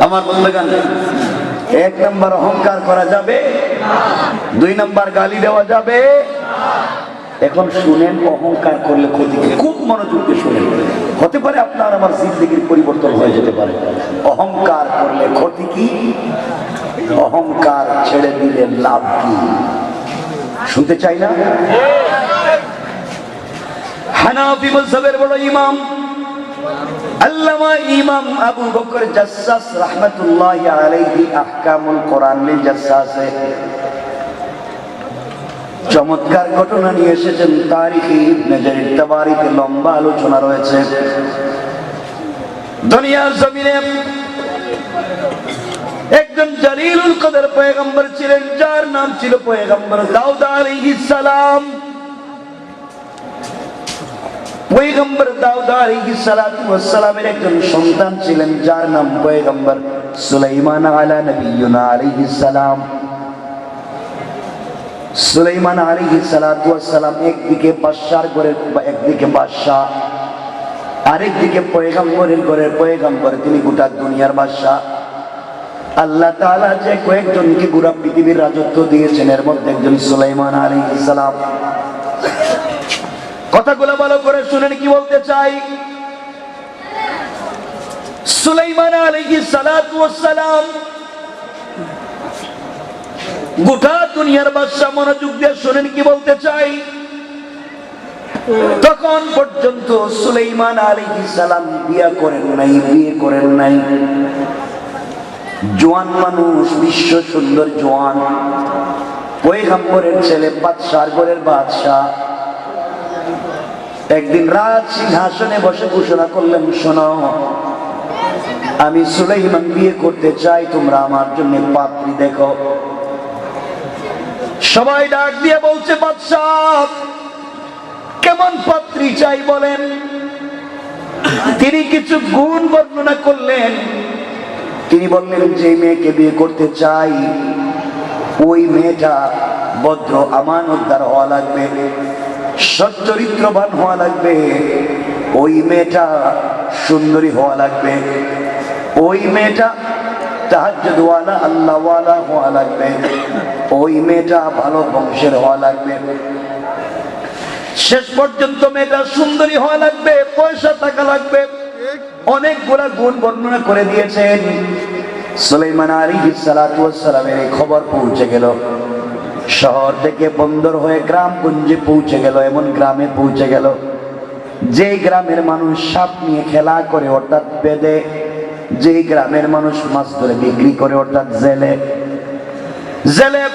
আমার বন্ধুগণ, 1 নম্বর অহংকার করা যাবে, 2 নম্বর গালি দেওয়া যাবে। এখন শুনেন, অহংকার করলে ক্ষতি কি? খুব মনোযোগ দিয়ে শুনেন, হতে পারে আপনার আমার জিন্দেগির পরিবর্তন হয়ে যেতে পারে। অহংকার করলে ক্ষতি কি? অহংকার ছেড়ে দিলে লাভ কি? শুনতে চাই না? হানাফি মাযহাবের বড় ইমাম আল্লামা ইমাম আবু বকর জাসসাস রাহমাতুল্লাহি আলাইহি আহকামুল কোরআন লিল জাসসাসে চমৎকার ঘটনা নিয়ে এসেছেন। তারিখে ইবনে জারির তাবারিতে লম্বা আলোচনা রয়েছে। দুনিয়ার জমিনে একজন জালিলুল কদর পয়গম্বর ছিলেন, যার নাম ছিল পয়গম্বর দাউদ আলাইহিস সালাম। পয়গম্বর দাউদ আলাইহিস সালাতু ওয়াস সালামের একজন সন্তান ছিলেন, যার নাম পয়গম্বর সুলাইমান আলা নবিয়্যিনা আলাইহিস সালাম। সুলাইমান আলাইহিস সালাতু ওয়াস সালাম একদিকে বাদশার ঘরের, একদিকে বাদশা, আরেকদিকে পয়গম্বরের ঘরের পয়গম্বর। তিনি গোটা দুনিয়ার বাদশা। আল্লাহ তাআলা যে কয়েকজনকে গোটা পৃথিবীর রাজত্ব দিয়েছেন, এর মধ্যে একজন সুলাইমান আলাইহিস সালাম। কথাগুলো ভালো করে শুনেন, কি বলতে চাই। সুলাইমান আলাইহিস সালাতু ওয়াস সালাম গোটা দুনিয়ার বাদশা। মনোযোগ দিয়ে শুনেন, কি বলতে চাই। তখন পর্যন্ত সুলাইমান আলাইহিস সালাম বিয়ে করেন নাই। জওয়ান মানুষ, বিশ্ব সুন্দর জওয়ান, পয়গম্বরের ছেলে, বাদশার ঘরের বাদশা। একদিন রাত সিংহাসনে বসে ঘোষণা করলেন, শোনো, আমি সুলাইমান বিয়ে করতে চাই, তোমরা আমার জন্য পাত্রী দেখো। সবাই ডাক দিয়ে বলছে, বাদশাহ কেমন পাত্রী চাই বলেন। তিনি কিছু গুণ বর্ণনা করলেন। তিনি বললেন, যে মেয়েকে বিয়ে করতে চাই, ওই মেয়েটা ভদ্র আমানতদার হওয়া লাগবে, সচ্চরিত্রবান হওয়া লাগবে, ওই মেয়েটা সুন্দরী হওয়া লাগবে, ওই মেয়েটা তাহাজ্জুদওয়ালা আল্লাহওয়ালা হওয়া লাগবে, ওই মেয়েটা ভালো বংশের হওয়া লাগবে, শেষ পর্যন্ত মেয়েটা সুন্দরী হওয়া লাগবে, পয়সা টাকা লাগবে। অনেকগুলা গুণ বর্ণনা করে দিয়েছেন। সুলাইমান আলাইহিস সালাতু ওয়াস সালামের এই খবর পৌঁছে গেল। শহর থেকে বন্দর হয়ে গ্রামগঞ্জে পৌঁছে গেল। এমন গ্রামে পৌঁছে গেল, যে গ্রামের মানুষ সাপ নিয়ে খেলা করে, অর্থাৎ বেদে, যে গ্রামের মানুষ মাছ ধরে বিক্রি করে, অর্থাৎ জেলে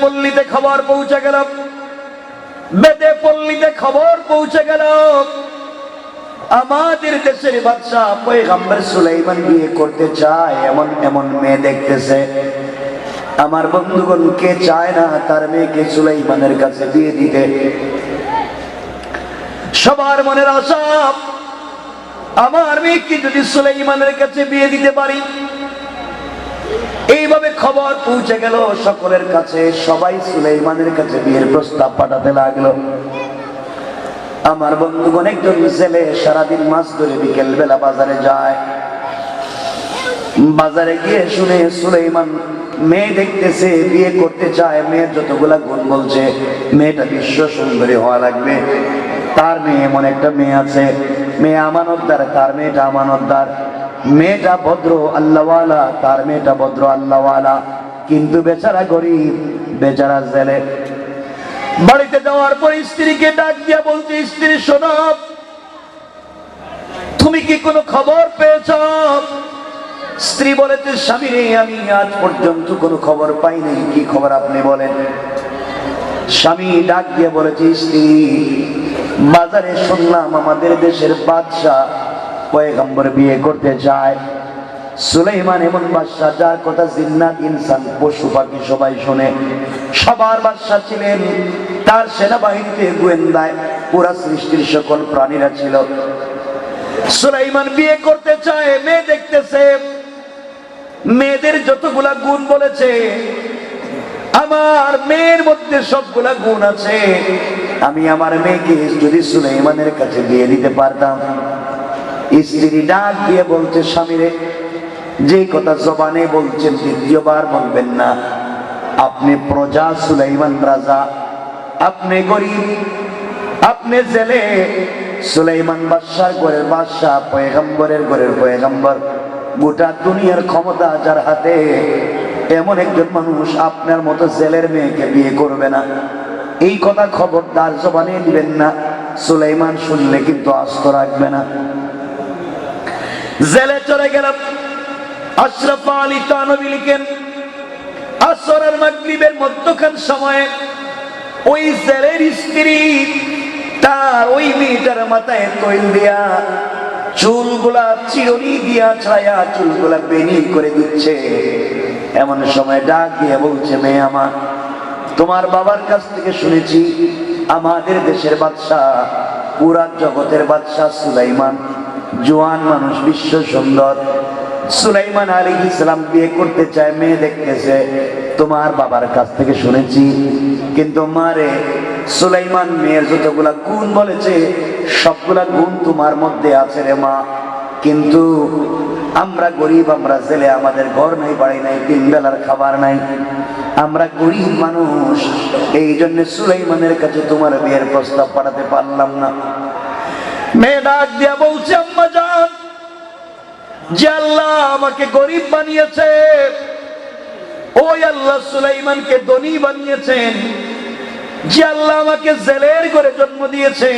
পল্লীতে খবর পৌঁছে গেল, বেদে পল্লীতে খবর পৌঁছে গেল, আমাদের দেশের বাদশা পয়গম্বর সুলাইমান বিয়ে করতে চায়, এমন এমন মেয়ে দেখতেছে। আমার বন্ধুগণ, কে চায় না তার মেয়েকে সুলাইমানের কাছে বিয়ে দিতে? সবার মনের আশা, আমার মেয়েকে যদি সুলাইমানের কাছে বিয়ে দিতে পারি। এইভাবে খবর পৌঁছে গেল সকলের কাছে। সবাই সুলাইমানের কাছে বিয়ের প্রস্তাব পাঠাতে লাগলো। আমার বন্ধুগণ, একজন ছেলে সারাদিন মাছ ধরে বিকেল বেলা বাজারে যায়। বাজারে গিয়ে শুনে সুলাইমান মেয়ে দেখতেছে, বিয়ে করতে চায়। মেয়ের যতগুলা গুণ বলছে, মেয়েটা বিশ্ব সুন্দরী হওয়া লাগবে, তার মেয়ে এমন একটা মেয়ে আছে, মেয়ে আমানতদার, তার মেয়েটা আমানতদার, মেয়েটা ভদ্র আল্লাহওয়ালা, তার মেয়েটা ভদ্র আল্লাহওয়ালা। কিন্তু বেচারা গরিব, বেচারা জেলে। বাড়িতে যাওয়ার পর স্ত্রীকে ডাক দিয়া বলছে, স্ত্রী শোনো, তুমি কি কোনো খবর পেয়েছ? স্ত্রী বলেছে, স্বামী রে, আমি আজ পর্যন্ত কোনো খবর পাইনি। কি খবর আপনি বলেন। স্বামী ডাক দিয়ে বলেছে, স্ত্রী, বাজারে শুনলাম আমাদের দেশের বাদশা পয়গম্বর বিয়ে করতে চায়। সুলাইমান এমন বাদশা, যার কথা জিন্নাত, ইনসান, পশু পাখি সবাই শোনে। সবার বাদশা ছিলেন, তার সেনাবাহিনীতে গোয়েন্দায় পুরা সৃষ্টির সকল প্রাণীরা ছিল। সুলাইমান বিয়ে করতে চায়, মেয়ে দেখতেছে, মেয়েদের যতগুলা গুণ বলেছে, আমার মেয়ের মধ্যে সবগুলা গুণ আছে। আমি আমার মেয়েকে যদি সুলাইমানের কাছে বিয়ে দিতে পারতাম। স্ত্রী ডাক দিয়ে বলতে, স্বামী রে, যে কথা জবানে বলছেন দ্বিতীয়বার বলবেন না। আপনি প্রজা সুলাইমান রাজা, আপনি গরিব, আপনি জেলে, সুলাইমান বাদশার ঘরের বাদশাহ, পয়গম্বরের ঘরের পয়গম্বর, গোটা দুনিয়ার ক্ষমতা যার হাতে, এমন একজন মানুষ আপনার মতো জেলের মেয়েকে বিয়ে করবে না। এই কথা খবরদার জবানে দিবেন না। সুলাইমান শুনলে কিন্তু আস্ত রাখবে না। জেলে চলে গেল। আশরাফ আলী থানভী লিখেন, আসর আর মাগরিবের মধ্যখান সময়ে ওই জেলের স্ত্রী তার ওই মেয়েটার মাথায় তৈল দিয়া, চুলগুলা চিরুনি দিয়া ছায়া চুলগুলা বেনি করে দিচ্ছে। এমন সময় ডাক দিয়ে বলছে, মেয়ে আমার, তোমার বাবার কাছ থেকে শুনেছি আমাদের দেশের বাদশাহ, পুরা জগতের বাদশাহ সুলাইমান, জোয়ান মানুষ, বিশ্ব সুন্দর। সুলাইমান আলাইহিস সালাম বিয়ে করতে চায়, মেয়ে দেখতেছে। তোমার বাবার কাছ থেকে শুনেছি, কিন্তু মারে, সুলাইমান মেয়ের যতগুলা গুণ বলেছে সবগুলা গুণ তোমার মধ্যে আছে রে মা। কিন্তু আমরা গরিব, আমরা জেলে, আমাদের ঘর নাই, বাড়ি নাই, তিন বেলার খাবার নাই, আমরা গরিব মানুষ। এই জন্য সুলাইমানের কাছে তোমার বিয়ের প্রস্তাব পাঠাতে পারলাম না। মেয়ে ডাক দিয়া বলছে, আম্মা জান, যে আল্লাহ আমাকে গরিব বানিয়েছে, ওই আল্লাহ সুলাইমানকে ধনী বানিয়েছেন। যে আল্লাহ আমাকে জেলের ঘরে জন্ম দিয়েছে,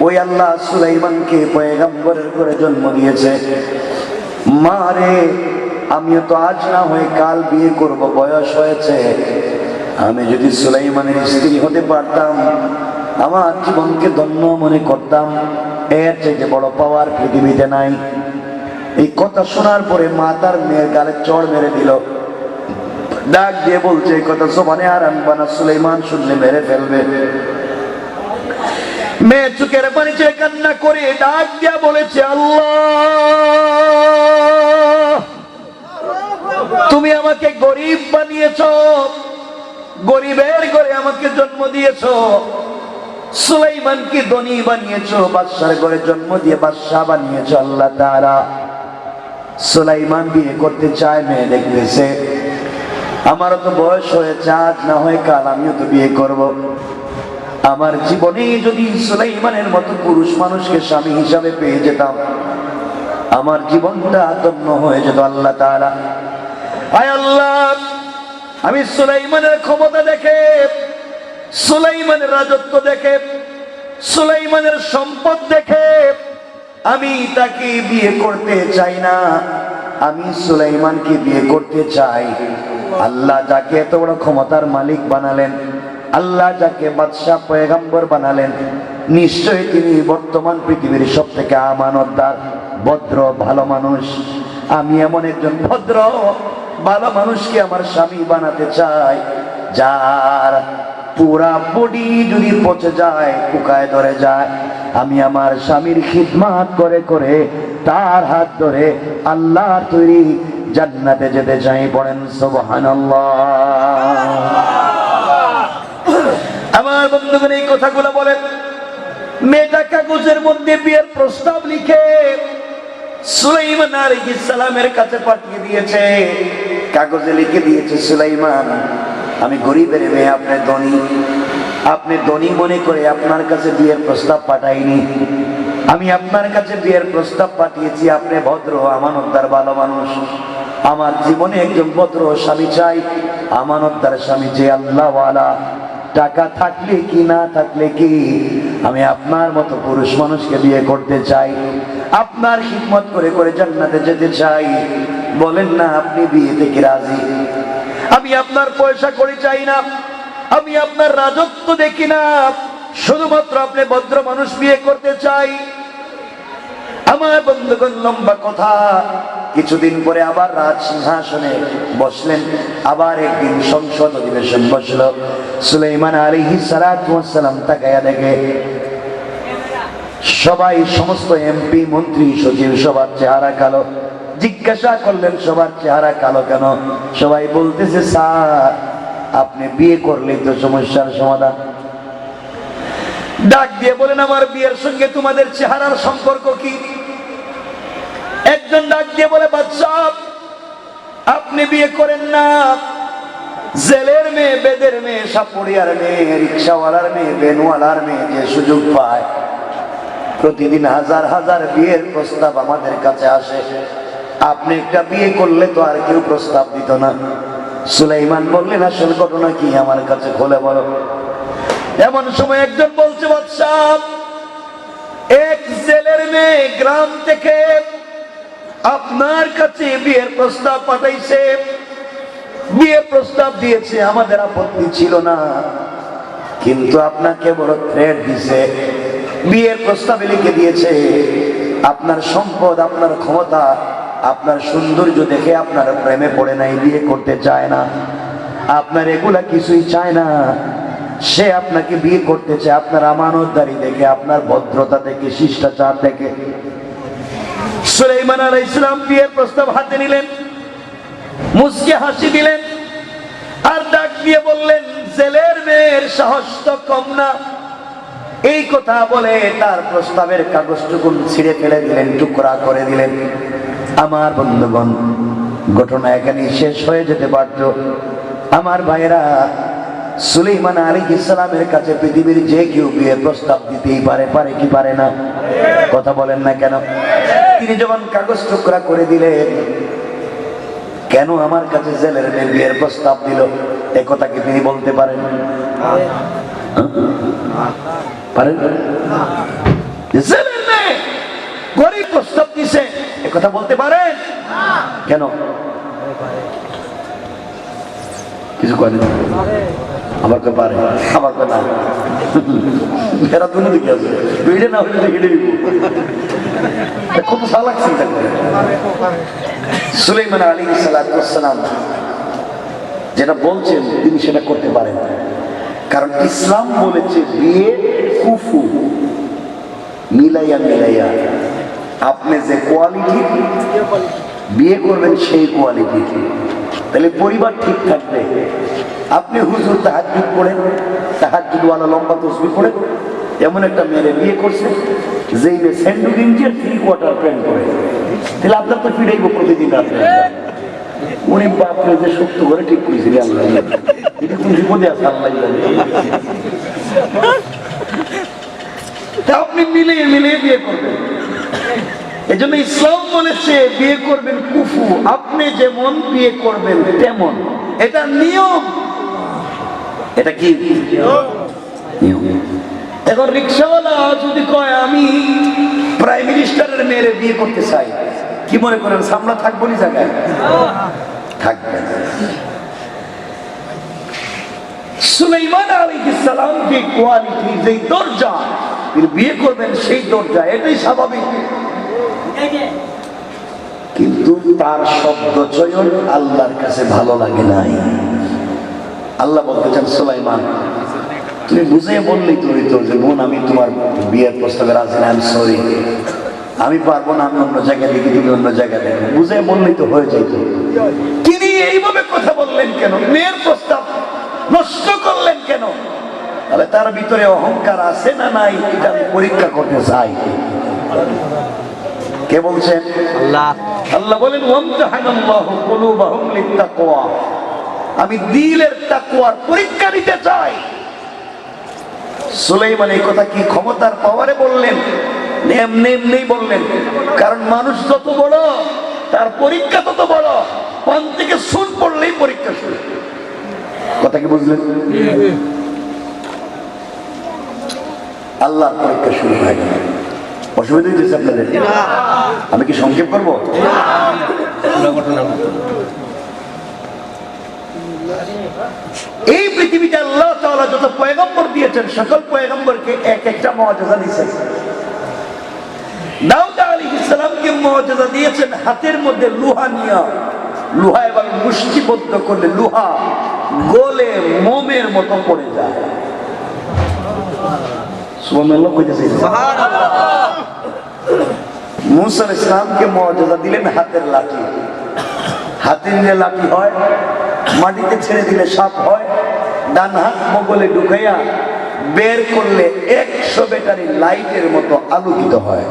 ওই আল্লাহ সুলাইমানকে পয়গম্বরের ঘরে জন্ম দিয়েছে। মারে, আমিও তো আজ না হয়ে কাল বিয়ে করব, বয়স হয়েছে। আমি যদি সুলাইমানের স্ত্রী হতে পারতাম, আমার জীবনকে ধন্য মনে করতাম। এর চাইতে বড় পাওয়ার পৃথিবীতে নাই। এই কথা শোনার পরে মা তার মেয়ের গালে চড় মেরে দিল। ডাক দিয়ে বলছে, এই কথা জবানে আর আনবা না, সুলাইমান শুনলে মেরে ফেলবে। মেয়ে চোখের পানি ছেড়ে কান্না করে ডাক দিয়া বলেছে, আল্লাহ, তুমি আমাকে গরিব বানিয়েছো, গরিবের ঘরে আমাকে জন্ম দিয়েছো। সুলাইমানকে ধনী বানিয়েছো, বাদশার ঘরে জন্ম দিয়ে বাদশা বানিয়েছো। আল্লাহ তাআলা সুলাইমান বিয়ে করতে চায়, মেয়ে দেখতেছে। আমারও তো বয়স হয়েছে, আজ না হয় কাল আমিও তো বিয়ে করব। আমার জীবনে যদি সুলাইমানের মতো পুরুষ মানুষকে স্বামী হিসাবে পেয়ে যেতাম, আমার জীবনটা ধন্য হয়ে যেত। আল্লাহ তাআলা, আয় আল্লাহ, আমি সুলাইমানের ক্ষমতা দেখে, সুলাইমানের রাজত্ব দেখে, সুলাইমানের সম্পদ দেখে আমি তাকে বিয়ে করতে চাই না, আমি সুলাইমানকে বিয়ে করতে চাই। আল্লাহ যাকে এত বড় ক্ষমতার মালিক বানালেন, আল্লাহ যাকে বাদশাহ পয়গম্বর বানালেন, নিশ্চয়ই তিনি বর্তমান পৃথিবীর সব থেকে আমানতদার, ভদ্র, ভালো মানুষ। আমি এমন একজন ভদ্র ভালো মানুষকে আমার স্বামী বানাতে চাই, যার পুরা বডি যদি পচে যায়, পোকায় ধরে যায়, আমি আমার স্বামীর খিদমত করে করে তার হাত ধরে আল্লাহর তৈরি জান্নাতে যেতে চাই। পড়েন সুবহানাল্লাহ। আমার বন্ধুগণ, এই কথাগুলো বলেন। মেয়েটা কাগজের মধ্যে বিয়ের প্রস্তাব লিখে সুলাইমান আলাইহিস সালামের কাছে পাঠিয়ে দিয়েছে। কাগজে লিখে দিয়েছে, সুলাইমান, আমি গরিবের মেয়ে, আপনি ধনী, আপনি ধনী মনে করে আপনার কাছে বিয়ের প্রস্তাব পাঠাইনি। আমি আপনার কাছে বিয়ের প্রস্তাব পাঠিয়েছি, আপনি ভদ্র, আমানতদার, ভালো মানুষ। আমার জীবনে একজন ভদ্র স্বামী চাই, আমানতদার স্বামী, যে আল্লাহওয়ালা। টাকা থাকলে কি না থাকলে কি, আমি আপনার মতো পুরুষ মানুষকে বিয়ে করতে চাই, আপনার খিদমত করে করে জান্নাতে যেতে চাই। বলেন না, আপনি বিয়ে থেকে রাজি? আমি আপনার পয়সা করে চাই না, আমি আপনার রাজত্ব দেখি না, শুধুমাত্র আপনি ভদ্র মানুষ বিয়ে করতে চাই। আমার বন্ধুগণ, লম্বা কথা। কিছুদিন পরে আবার রাজ সিংহাসনে বসলেন। আবার একদিন সংসদ অধিবেশন বসল। সুলাইমান আলাইহিস সালাতু ওয়াস সালাম তাকায়া দেখে সবাই, সমস্ত এমপি, মন্ত্রী, সচিব, সবার চেহারা কালো। জিজ্ঞাসা করলেন, সবার চেহারা কালো কেন? সবাই বলতেছে, স্যার, আপনি বিয়ে করলেই তো সমস্যার সমাধান। ডাক দিয়ে বলেন, আমার বিয়ের সঙ্গে তোমাদের চেহারার সম্পর্ক কি? একজন ডাক দিয়ে বলে, বাদশাহ আপনি বিয়ে করেন না। জেলের মেয়ে, বেদের মেয়ে, সাপুরিয়ার মেয়ে, রিক্সাওয়ালার মেয়ে, বেনওয়ালার মেয়ে যে সুযোগ পায়, প্রতিদিন হাজার হাজার বিয়ের প্রস্তাব আমাদের কাছে আসে। আপনি একটা বিয়ে করলে তো আর কেউ প্রস্তাব দিত না। সুলাইমান বললেন, আসল ঘটনা কি আমার কাছে খুলে বলো। এমন সময় একজন বলছে, বাদশাহ এক জেলের মেয়ে গ্রাম থেকে আপনার কাছে বিয়ের প্রস্তাব পাঠাইছে, বিয়ের প্রস্তাব দিয়েছে, আমাদের আপত্তি ছিল না, কিন্তু আপনাকে বড় থ্রেট দিছে। বিয়ের প্রস্তাবে লিখে দিয়েছে আপনার সম্পদ, আপনার ক্ষমতা, আপনার সৌন্দর্য দেখে আপনার প্রেমে পড়ে নাই, বিয়ে করতে চায় না, আপনার এগুলা কিছুই চায় না, সে আপনাকে বিয়ে করতে চায় আপনার আমানতদারি দেখে, আপনার ভদ্রতা দেখে, শিষ্টাচার দেখে। সুলাইমান আলাইহিস সালাম বিয়ের প্রস্তাব হাতে নিলেন, মুচকি হাসি দিলেন, আর ডাক দিয়ে বললেন, জেলের মেয়ের সাহস তো কম না। এই কথা বলে তার প্রস্তাবের কাগজটুকু ছিঁড়ে ফেলে দিলেন, টুকরা করে দিলেন। আমার বন্ধুগণ, ঘটনা এখানে শেষ হয়ে যেতে পারত। আমার ভাইরা, সুলাইমান আলাইহিস সালামের কাছে পৃথিবীর যে কেউ বিয়ের প্রস্তাব দিতেই পারে, পারে কি পারে না? কথা বলেন না কেন? তিনি যখন কাগজ টুকরা করে দিলেন, কেন আমার কাছে জেলের মেয়ে বিয়ের প্রস্তাব দিল, এ কথা কি তিনি বলতে পারেন? পারেন? জেলের মেয়ে গরিব প্রস্তাব দিছে, এ কথা বলতে পারেন? কেন? কিছু করেন? আমার কে পারে, আমার কে না। এরা দুটো দিকে আছে, দুইটা না হইলে দেখে দিব। কত চালাক চিন্তা করে। সুলাইমান আলাইহিস সালাম যেটা বলছেন তিনি সেটা করতে পারেন, কারণ ইসলাম বলেছে বিয়ে কুফু, মিলাইয়া মিলাইয়া আপনি যে কোয়ালিটি বিয়ে করবেন সেই কোয়ালিটি, তাহলে পরিবার ঠিক থাকবে। আপনি হুজুর তাহাজ্জুদ পড়েন, তাহাজ্জুদওয়ালা লম্বা তসবিহ পড়েন, এমন একটা মেয়ের বিয়ে করছে যেই মেয়ে স্যান্ডো গেঞ্জি আর 3/4 প্যান্ট পরে, তাহলে আপনার তো ফিরাইব প্রতিদিন রাত্রে। উনি বাপরে যে শক্ত করে ঠিক করেছিলেন, আল্লাহ এটা কোন বিপদে আছে আল্লাহ জানে। আপনি মিলিয়ে মিলিয়ে বিয়ে করবেন। এই জন্য ইসলাম বলেছে বিয়ে করবেন কুফু, আপনি যেমন বিয়ে করবেন তেমন, এটা নিয়ম। এটা কি নিয়ম? এখন রিক্সাওয়ালা যদি কয় আমি প্রাইম মিনিস্টারের মেয়ের বিয়ে করতে চাই, কি মনে করেন সামলা থাকবো নি জায়গায়? থাকবে। সুলাইমান আলাইহিস সালাম যে কোয়ালিটি, যে দরজা বিয়ে করবেন সেই দরজা, এটাই স্বাভাবিক। কিন্তু তার শব্দ চয়ন আল্লাহর কাছে ভালো লাগে নাই। আল্লাহ বলতে চান, সুলাইমান তুমি বুঝে বললেই তুমি তো যে বোন আমি তোমার বিয়ের প্রস্তাবে রাজি না, আমি সরি, আমি পারবো না, আমি অন্য জায়গায় দেখি, তুমি অন্য জায়গায় দেখো, বুঝে বললেই তো হয়ে যেত। তিনি এইভাবে কথা বললেন কেন? মেয়ের প্রস্তাব নষ্ট করলেন কেন? তাহলে তার ভিতরে অহংকার আছে না নাই, এটা আমি পরীক্ষা করতে চাই। কে বলছেন? আল্লাহ। আল্লাহ বলেন, ওয়ামতাহানাল্লাহু কুলুবাহুম লিত্তাকওয়া, আমি দিলের তাকওয়ার পরীক্ষা নিতে চাই। সুলাইমান এই কথা কি ক্ষমতার পাওয়ারে বললেন? এমনি এমনি বললেন, কারণ মানুষ যত বড় তার পরীক্ষা তত বড়। পান থেকে সুন পড়লেই পরীক্ষা শুরু। কথা কি বুঝলেন? আল্লাহর পরীক্ষা শুরু হয়ে গেল। অসুবিধা হয়েছে আপনাদের? আমি কি সংক্ষেপ করবো? এই পৃথিবীতে আল্লাহ তাআলা যত পয়গম্বর দিয়েছেন, সকল পয়গম্বরকে এক একটা মুআজিজা দিয়েছেন। দাউদ আলাইহিস সালামকে মুআজিজা দিয়েছেন হাতের মধ্যে লোহা নিয়া, লোহা এবং মুষ্টিবদ্ধ করলে লোহা গলে মোমের মতো পড়ে যায়। সুবহানাল্লাহ কইতেছে। সুবহানাল্লাহ। মুসা আলাইহিস সালামকে মুআজিজা দিলেন হাতের লাঠি, হাতে নিলে লাঠি হয়, মাটিতে ছেড়ে দিলে সাপ হয়, ডান হাত মোগলে ঢুকাইয়া বের করলে 100 ব্যাটারি লাইটের মতো আলোকিত হয়।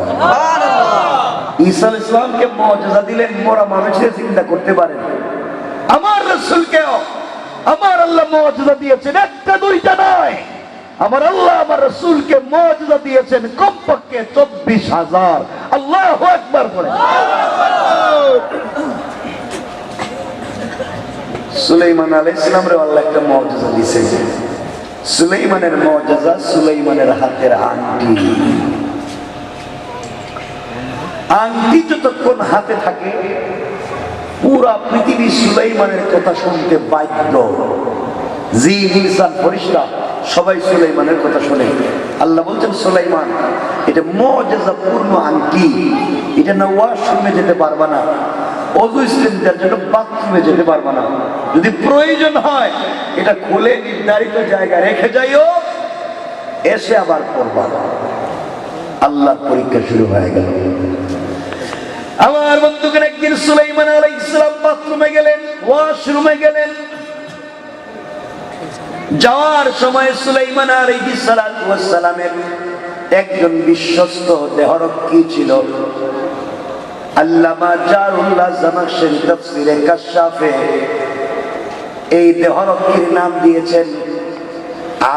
ঈসা আলাইহিস সালামকে মুআজিজা দিলেন, মোরা মানুষের চিন্তা করতে পারেন। আমার রাসূলকেও আমার আল্লাহ মুআজিজা দিয়েছেন, একটা দুইটা নয়। আমার আল্লাহ আমার রাসূলকে মুআজিজা দিয়েছেন কমপক্ষে 24,000। আল্লাহু আকবার বলেন। সুলাইমান আলাইহিস সালামরে আল্লাহ একটা মুআজিজা দিয়েছেন। সুলাইমানের মুআজিজা সুলাইমানের হাতের আংটি। আংটি যতক্ষণ হাতে থাকে পুরা পৃথিবী সুলাইমানের কথা শুনতে বাধ্য। জিন ইনসান ফেরেশতা সবাই সুলাইমানের কথা শুনে। আল্লাহ বলছেন সুলাইমান এটা মুআজিজাপূর্ণ আংটি, এটা না ওয়াশরুমে যেতে পারবা না, অযু ইস্তেঞ্জার জন্য বাথরুমে যেতে পারবা না, যদি প্রয়োজন হয় এটা খুলে নির্ধারিত জায়গায় রেখে যাইও, এসে আবার পড়বা। আল্লাহর পরীক্ষা শুরু হয়ে গেল। আমার বন্ধুকে একদিন সুলাইমান আলাইহিস সালাম বাথরুমে গেলেন, ওয়াশরুমে গেলেন। যাওয়ার সময় সুলাইমান আলাইহিস সালামের একজন বিশ্বস্ত দেহরক্ষী ছিল। আল্লামা জারুল্লাহ জামাখশরী তাফসীরে কাশফে এই দেহরক্ষীর নাম দিয়েছেন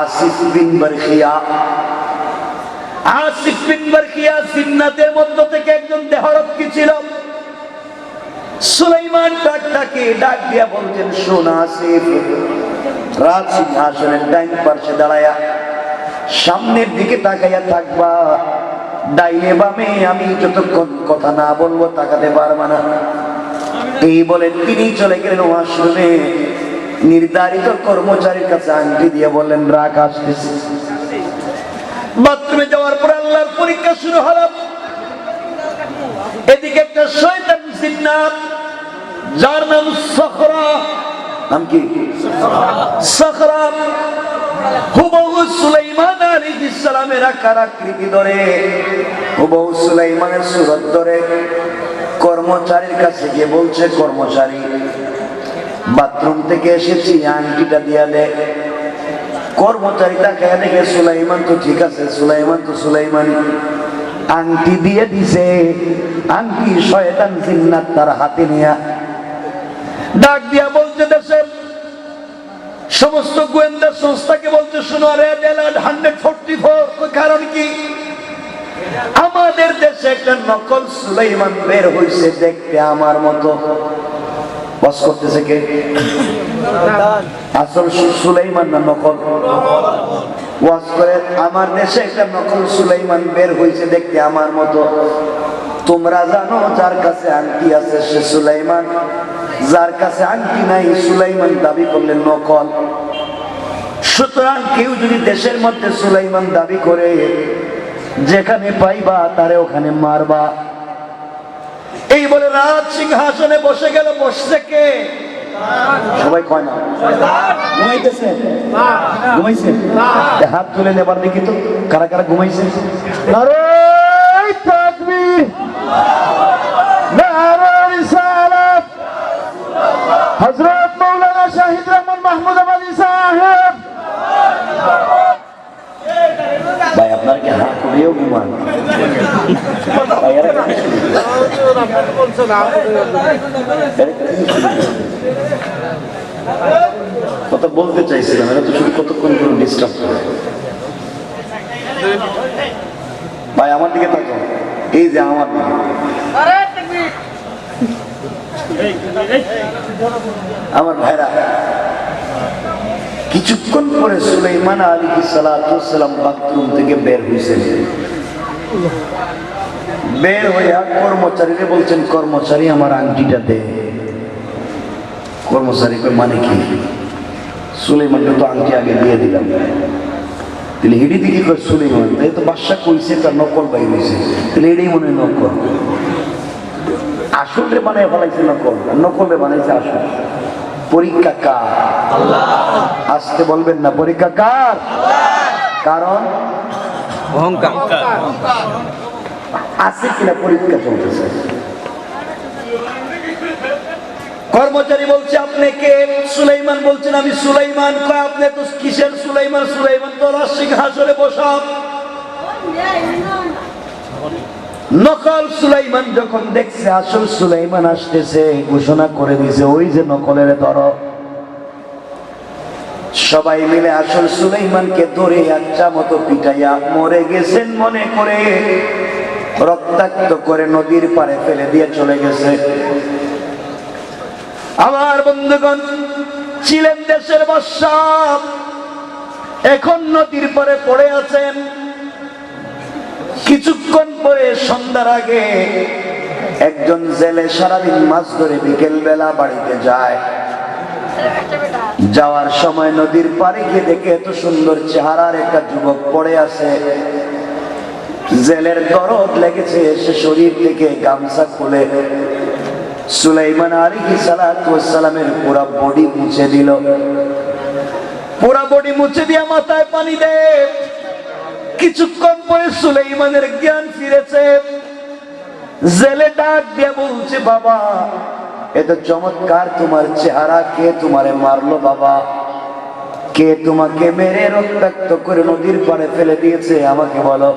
আসিফ বিন বারখিয়া। আসিফ বিন বারখিয়া জিন্নাতের মধ্য থেকে একজন দেহরক্ষী ছিল। সুলাইমান তাকে ডাক দিয়া বলছেন, শোন আসিফ, রাজ সিংহাসনের ডাইন পার্শ্বে দাঁড়ায়া সামনের দিকে তাকাইয়া থাকবা, ডাইনে বামে আমি যতক্ষণ কথা না বলবো তাকাতে পারবা না। এই বলে তিনি চলে গেলেন ওয়াশরুমে। নির্ধারিত কর্মচারীর কাছে আংটি দিয়ে বললেন, রাখ আসতেছি। বাথরুমে যাওয়ার পর আল্লাহর পরীক্ষা শুরু হলো। এদিকে একটা শয়তান জিন্নাত যার নাম সখরা, নাম কি? সখরা হুবহু সুলাইমান আলাইহিস সালামের আকার আকৃতি ধরে, হুবহু সুলাইমানের সুরত ধরে কর্মচারীর কাছে গিয়ে বলছে, কর্মচারী বাথরুম থেকে এসেছি, আংটিটা দিয়া দে। কর্মচারী তাকায়া দেখে সুলাইমান তো ঠিক আছে, সুলাইমান তো সুলাইমানি, আংটি দিয়ে দিছে। আংটি শয়তান জিন্নাত তার হাতে নিয়া ডাক দিয়া বলছে, দেশের সমস্ত গোয়েন্দা সংস্থাকে বলছে, শোনো, রেড অ্যালার্ট 144। কারণ কি? আমাদের দেশে একটা নকল সুলাইমান বের হইছে, দেখতে আমার মতো। বস করতেছে কে? আসল সুলাইমান না নকল? ওয়াজ করে আমার দেশে একটা নকল সুলাইমান বের হইছে, দেখতে আমার মতো। তোমরা জানো যার কাছে আংটি আছে সে সুলাইমান, যার কাছে আংটি নাই সুলাইমান দাবি করলে নকল। সুতরাং কেউ যদি দেশের মধ্যে সুলাইমান দাবি করে, যেখানে পাইবা তারে ওখানে মারবা। এই বলে রাজ সিংহাসনে বসে গেল। বসছে কে? সবাই কয় না ঘুমাইতেছে? ঘুমাইছে? হাত তুলে নেবার দেখি তো কারা কারা ঘুমাইছে। নারায়ে তাকবীর, নারায়ে রিসালাত, হযরত মাওলানা শাহিদ রহমান মাহমুদ আবাদি সাহেব। ভাই আপনার কি হাত তুলেও ঘুমান? কথা বলতে চাইছিলাম, এটা তো শুধু কতক্ষণ করে ডিস্টার্ব করে। ভাই আমার দিকে থাকো, এই যে আমার দিকে। আমার ভাইরা, কিছুক্ষণ পরে সুলাইমান আলাইহিস সালাম বাথরুম থেকে বের হয়েছেন। বের হইয়া কর্মচারীরে বলছেন, কর্মচারী আমার আংটিটা দে। কর্মচারী কই, মানে কি? সুলাইমানকে তো আংটি আগে দিয়ে দিলাম। তাহলে হিডি দিকে কয় সুলাইমান, তাই তো বাদশা কইছে তার নকল বাই হয়েছে, তাহলে এটাই মনে হয় নকল। আসল রে বানায় ফেলাইছে নকল, নকল রে বানাইছে আসল। পরীক্ষা কার? আল্লাহ। আসতে বলবেন না, পরীক্ষা কার? কারণ অহংকার আছে কিনা পরীক্ষা চলতেছে। কর্মচারী বলছে, আপনি কে? সুলাইমান বলছেন, আমি সুলাইমান। কয়, আপনি তো কিসের সুলাইমান? সুলাইমান তো রাজ সিংহাসনে বসা। নকল সুলাইমান যখন দেখছে আসল সুলাইমান আসতেছে, ঘোষণা করে দিয়েছে, ওই যে নকলের ধরো। সবাই মিলে আসল সুলাইমানকে ধরে আচ্ছা মতো পিটাইয়া মরে গেছেন মনে করে রক্তাক্ত করে নদীর পাড়ে ফেলে দিয়ে চলে গেছে। আমার বন্ধুগণ, ছিলেন দেশের বাদশাহ, এখন নদীর পাড়ে পড়ে আছেন। কিছুক্ষণ পরে সন্ধ্যার আগে একজন জেলে সারাদিন মাছ ধরে বিকেল বেলা বাড়িতে যায়। যাওয়ার সময় নদীর পাড়ে গিয়ে দেখে এত সুন্দর চেহারার একটা যুবক পড়ে আছে। জেলের দরদ লেগেছে, সে শরীর থেকে গামছা খুলে সুলাইমান আলাইহিস সালাতু ওয়াস সালামের পুরো বডি মুছে দিল। পুরো বডি মুছে দিয়ে মাথায় পানি দেয়। কিছুক্ষণ পরে সুলাইমানের জ্ঞান ফিরেছে। জেলে ডাক দিয়ে বলছে, বাবা এত চমৎকার তোমার চেহারা, কে তোমারে মারলো বাবা? কে তোমাকে মেরে রক্তাক্ত করে নদীর পাড়ে ফেলে দিয়েছে আমাকে বলো।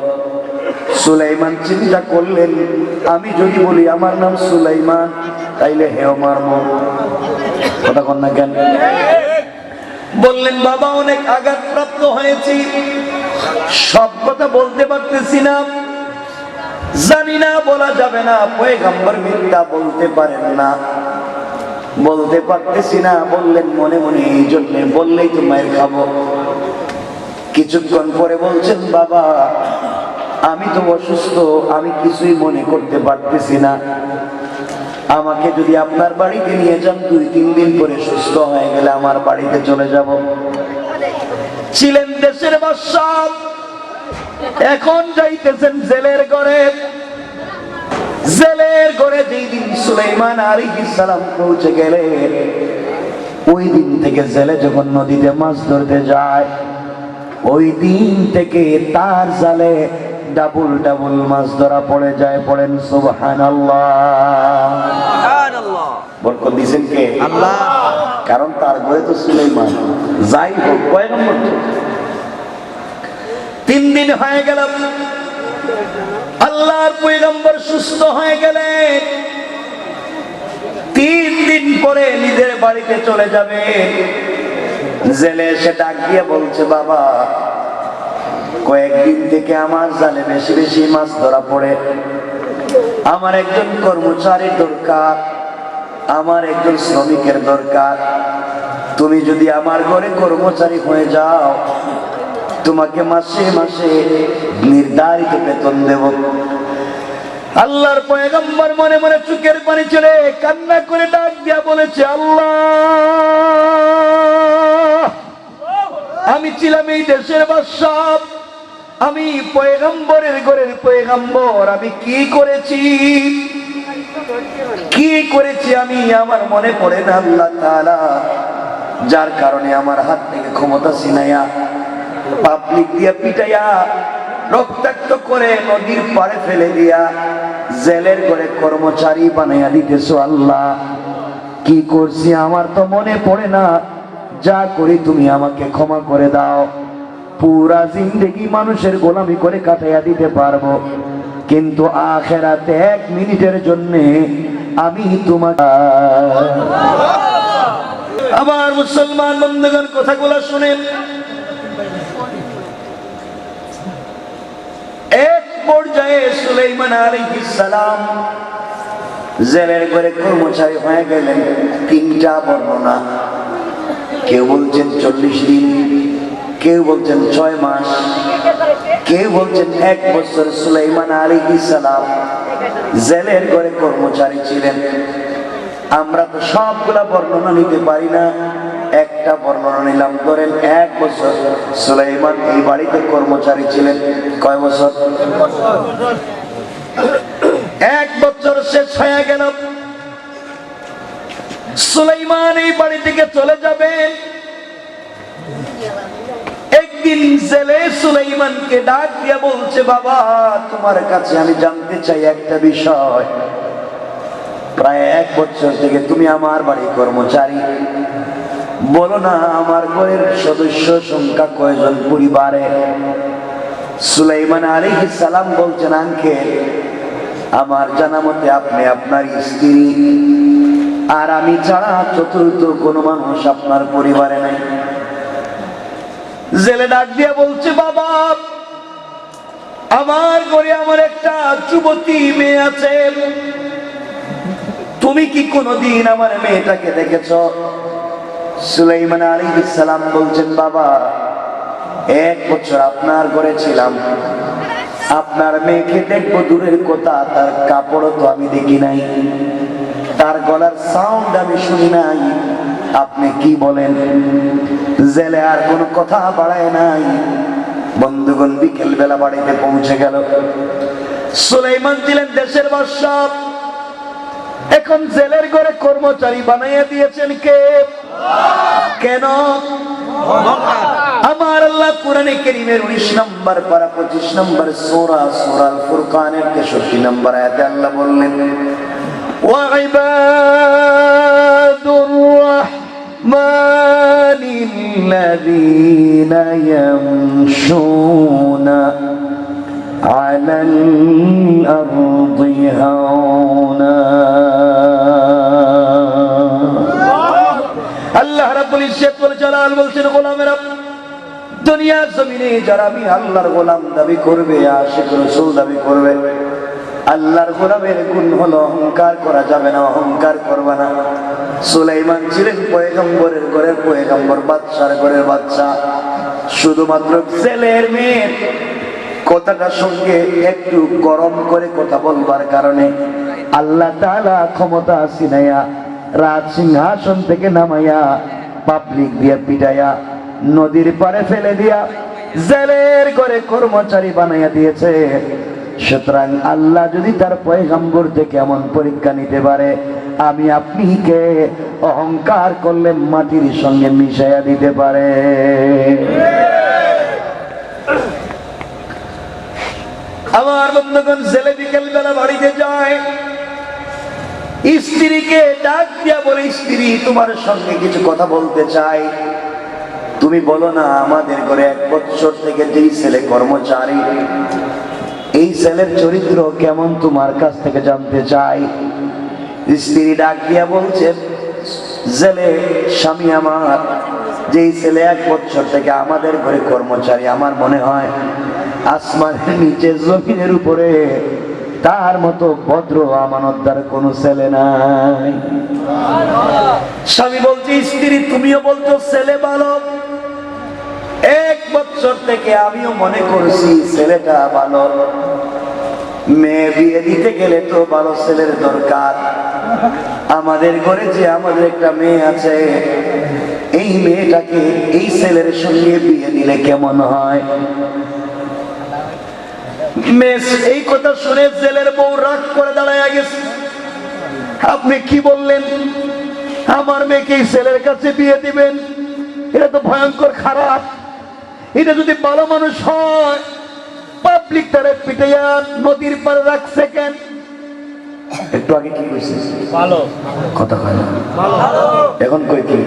সুলাইমান চিন্তা করলেন, আমি যদি বলি আমার নাম সুলাইমান তাইলে হেও মারবো, কথা কন না কেন? বললেন, বাবা অনেক আঘাতপ্রাপ্ত হয়েছি, সব কথা বলতে পারতেছি না, জানি না, বলা যাবে না, পয়গম্বর মিথ্যা বলতে পারেন না, বলতে পারতেছি না। বললেন মনে মনে, এই জন্য বললেই তো মায়ের খাবো। কিছুক্ষণ পরে বলছেন, বাবা আমি তো অসুস্থ, আমি কিছুই মনে করতে পারতেছি না, আমাকে যদি আপনার বাড়িতে নিয়ে যান, 2-3 দিন পরে সুস্থ হয়ে গেলে আমার বাড়িতে চলে যাব। ছিলেন দেশের বাদশাহ, এখন যাইতেছেন জেলের ঘরে। জেলের ঘরে যেই দিন সুলাইমান আলাইহিস সালাম পৌঁছে গেলে, ওই দিন থেকে জেলে যখন নদীতে মাছ ধরতে যায়, ওই দিন থেকে তার জালে ডাবল ডাবল মাছ ধরা পড়ে যায়। পড়েন সুবহানাল্লাহ। বরকত দিয়েছেন কে? আল্লাহ। কারণ তার ঘরে তো সুলাইমান। যাই হোক, পয়গম্বর 3 দিন হয়ে গেল, আল্লাহর পয়গম্বর সুস্থ হয়ে গেলেন। 3 দিন পরে নিজের বাড়িতে চলে যাবে। জেলে এসে ডাক দিয়ে বলছে, বাবা কয়েকদিন থেকে আমার জালে বেশি বেশি মাছ ধরা পড়ে, আমার একজন কর্মচারীর দরকার, আমার একজন শ্রমিকের দরকার, তুমি যদি আমার ঘরে কর্মচারী হয়ে যাও, তোমাকে মাসে মাসে নির্ধারিত বেতন দেব। আল্লাহর পয়গম্বর মনে মনে চোখের পানি ছেড়ে কান্না করে ডাক দিয়া বলেছে, আল্লাহ আমি ছিলাম এই দেশের বাদশাহ, আমি পয়গম্বরের ঘরের পয়গম্বর, আমি কি করেছি, কি করেছি আমি আমার মনে পড়ে না আল্লাহ তাআলা, যার কারণে আমার হাত থেকে ক্ষমতা ছিনাইয়া পাবলিক দিয়া পিটাইয়া রক্তাক্ত করে নদীর পাড়ে ফেলে দিয়া জেলের ঘরে কর্মচারী বানাইয়া দিতেছো। আল্লাহ কি করছি আমার তো মনে পড়ে না, যা করি তুমি আমাকে ক্ষমা করে দাও। পুরা জিন্দেগি মানুষের গোলামি করে কাটাইয়া দিতে পারবো, কিন্তু আখিরাতে 1 মিনিটের জন্য আমি তোমাকে। আবার মুসলমান বন্ধুগণ কথাগুলো শুনেন। এক পর্যায়ে সুলাইমান আলাইহিস সালাম জেলের ঘরে কর্মচারী হয়ে গেলেন। 3টা বর্ণনা, কেউ বলছেন 40 দিন, কেউ বলছেন 6 মাস, কেউ বলছেন 1 বছর সুলাইমান আলাইহিস সালাম জেলের ঘরে কর্মচারী ছিলেন। আমরা তো সবগুলা বর্ণনা নিতে পারি না, একটা বর্ণনা নিলাম। ধরেন 1 বছর সুলাইমান এই বাড়িতে কর্মচারী ছিলেন। কয় বছর? 1 বছর শেষ হয়ে গেল, সুলাইমান এই বাড়ি থেকে চলে যাবেন। একদিন জেলে সুলাইমানকে ডাক দিয়ে বলছে, বাবা তোমার কাছে আমি জানতে চাই একটা বিষয়, প্রায় 1 বছর থেকে তুমি আমার বাড়ি কর্মচারী, বলো না আমার ঘরের সদস্য সংখ্যা কয়জন পরিবারে? সুলাইমান আলাইহিস সালাম বলছেন, আঙ্কেল আমার জানা মতে আপনি আপনার স্ত্রী আর আমি ছাড়া চতুর্থ কোনো মানুষ আপনার পরিবারে নাই। জেলে ডাক দিয়ে বলছে, বাবা আমার ঘরে আমার একটা যুবতী মেয়ে আছে, তুমি কি কোনোদিন আমার মেয়েটাকে দেখেছ? সুলাইমান আলাইহিস সালাম বলছেন, বাবা 1 বছর আপনার ঘরে ছিলাম, আপনার মেয়েকে দেখবো দূরের কথা, তার কাপড়ও তো আমি দেখি নাই, তার গলার সাউন্ড আমি শুনি নাই, আপনি কি বলেন? জেলে আর কোনো কথা বাড়ায় নাই। বন্ধুগণ, বিকেল বেলা বাড়িতে পৌঁছে গেল। সুলাইমান ছিলেন দেশের বাদশা, এখন জেলের ঘরে কর্মচারী বানাইয়া দিয়েছেন কে? কেন? আমার আল্লাহ কোরআনে কারীমের 19 নম্বর পারা 25 নম্বর সূরা সূরাল ফুরকানের 63 নম্বর আয়াতে আল্লাহ বললেন, ওয়া ইবাদুর রাহমানিল্লাযীনা ইয়ামশুনা আলাল আরদি হাওনা। আল্লাহ রাব্বুল ইজ্জত ওয়াল জালাল বলছেন, গোলামেরা, দুনিয়ার জমিনে যারা আমি আল্লাহর গোলাম দাবি করবে, আশিক রাসূল দাবি করবে, আল্লাহর গোলামের গুণ হলো অহংকার করা যাবে না, অহংকার করবে না। সুলাইমান ছিলেন পয়গম্বরের ঘরের পয়গম্বর, বাদশার ঘরের বাদশা। শুধুমাত্র জেলের মেয়ের কথাটা সঙ্গে একটু গরম করে কথা বলবার কারণে আল্লাহ তাআলা ক্ষমতা ছিনাইয়া রাজ সিংহাসন থেকে নামাইয়া পাবলিক দিয়ে পিটাইয়া নদীর পারে ফেলে দিয়া জেলের ঘরে কর্মচারী বানাইয়া দিয়েছে। সুতরাং আল্লাহ যদি তার পয়গম্বর থেকে এমন পরীক্ষা নিতে পারে, আমি আপনি কে অহংকার করলে মাটির সঙ্গে মিশাইয়া দিতে পারে। আমার বন্ধুগণ, জেলে বিকেল বেলা বাড়িতে যায়, স্ত্রীকে ডাক দিয়া বলে, স্ত্রী তোমার সঙ্গে কিছু কথা বলতে চাই, তুমি বলো না। আমাদের ঘরে 1 বছর থেকে যেই ছেলে কর্মচারী, এই ছেলের চরিত্র কেমন তোমার কাছ থেকে জানতে চাই। স্ত্রী ডাক দিয়া বলছে, জেলে স্বামী আমার, যেই ছেলে 1 বছর থেকে আমাদের ঘরে কর্মচারী, আমার মনে হয় আসমানের নিচে জমিনের উপরে তার মতো ভদ্র আমানতদার কোন ছেলে নাই। স্বামী বলছে, স্ত্রী তুমিও বলছো ছেলে ভালো, 1 বছর থেকে আমিও মনে করছি ছেলেটা ভালো। মেয়ে বিয়ে দিতে গেলে তো ভালো ছেলের দরকার। আমাদের ঘরে যে আমাদের একটা মেয়ে আছে, এই মেয়েটাকে এই ছেলের সঙ্গে বিয়ে দিলে কেমন হয়? এই কথা শুনে জেলের বউ রাগ করে দাঁড়ায় গেছে। আপনি কি বললেন? আমার মেয়েকে এই ছেলের কাছে বিয়ে দিবেন? এটা তো ভয়ঙ্কর খারাপ। এটা যদি ভালো মানুষ হয়, পাবলিক তারে পিটাইয়া নদীর পারে রাখছে কেন? একটু আগে কি কইছে? ভালো কথা কয় না, এখন কই কি?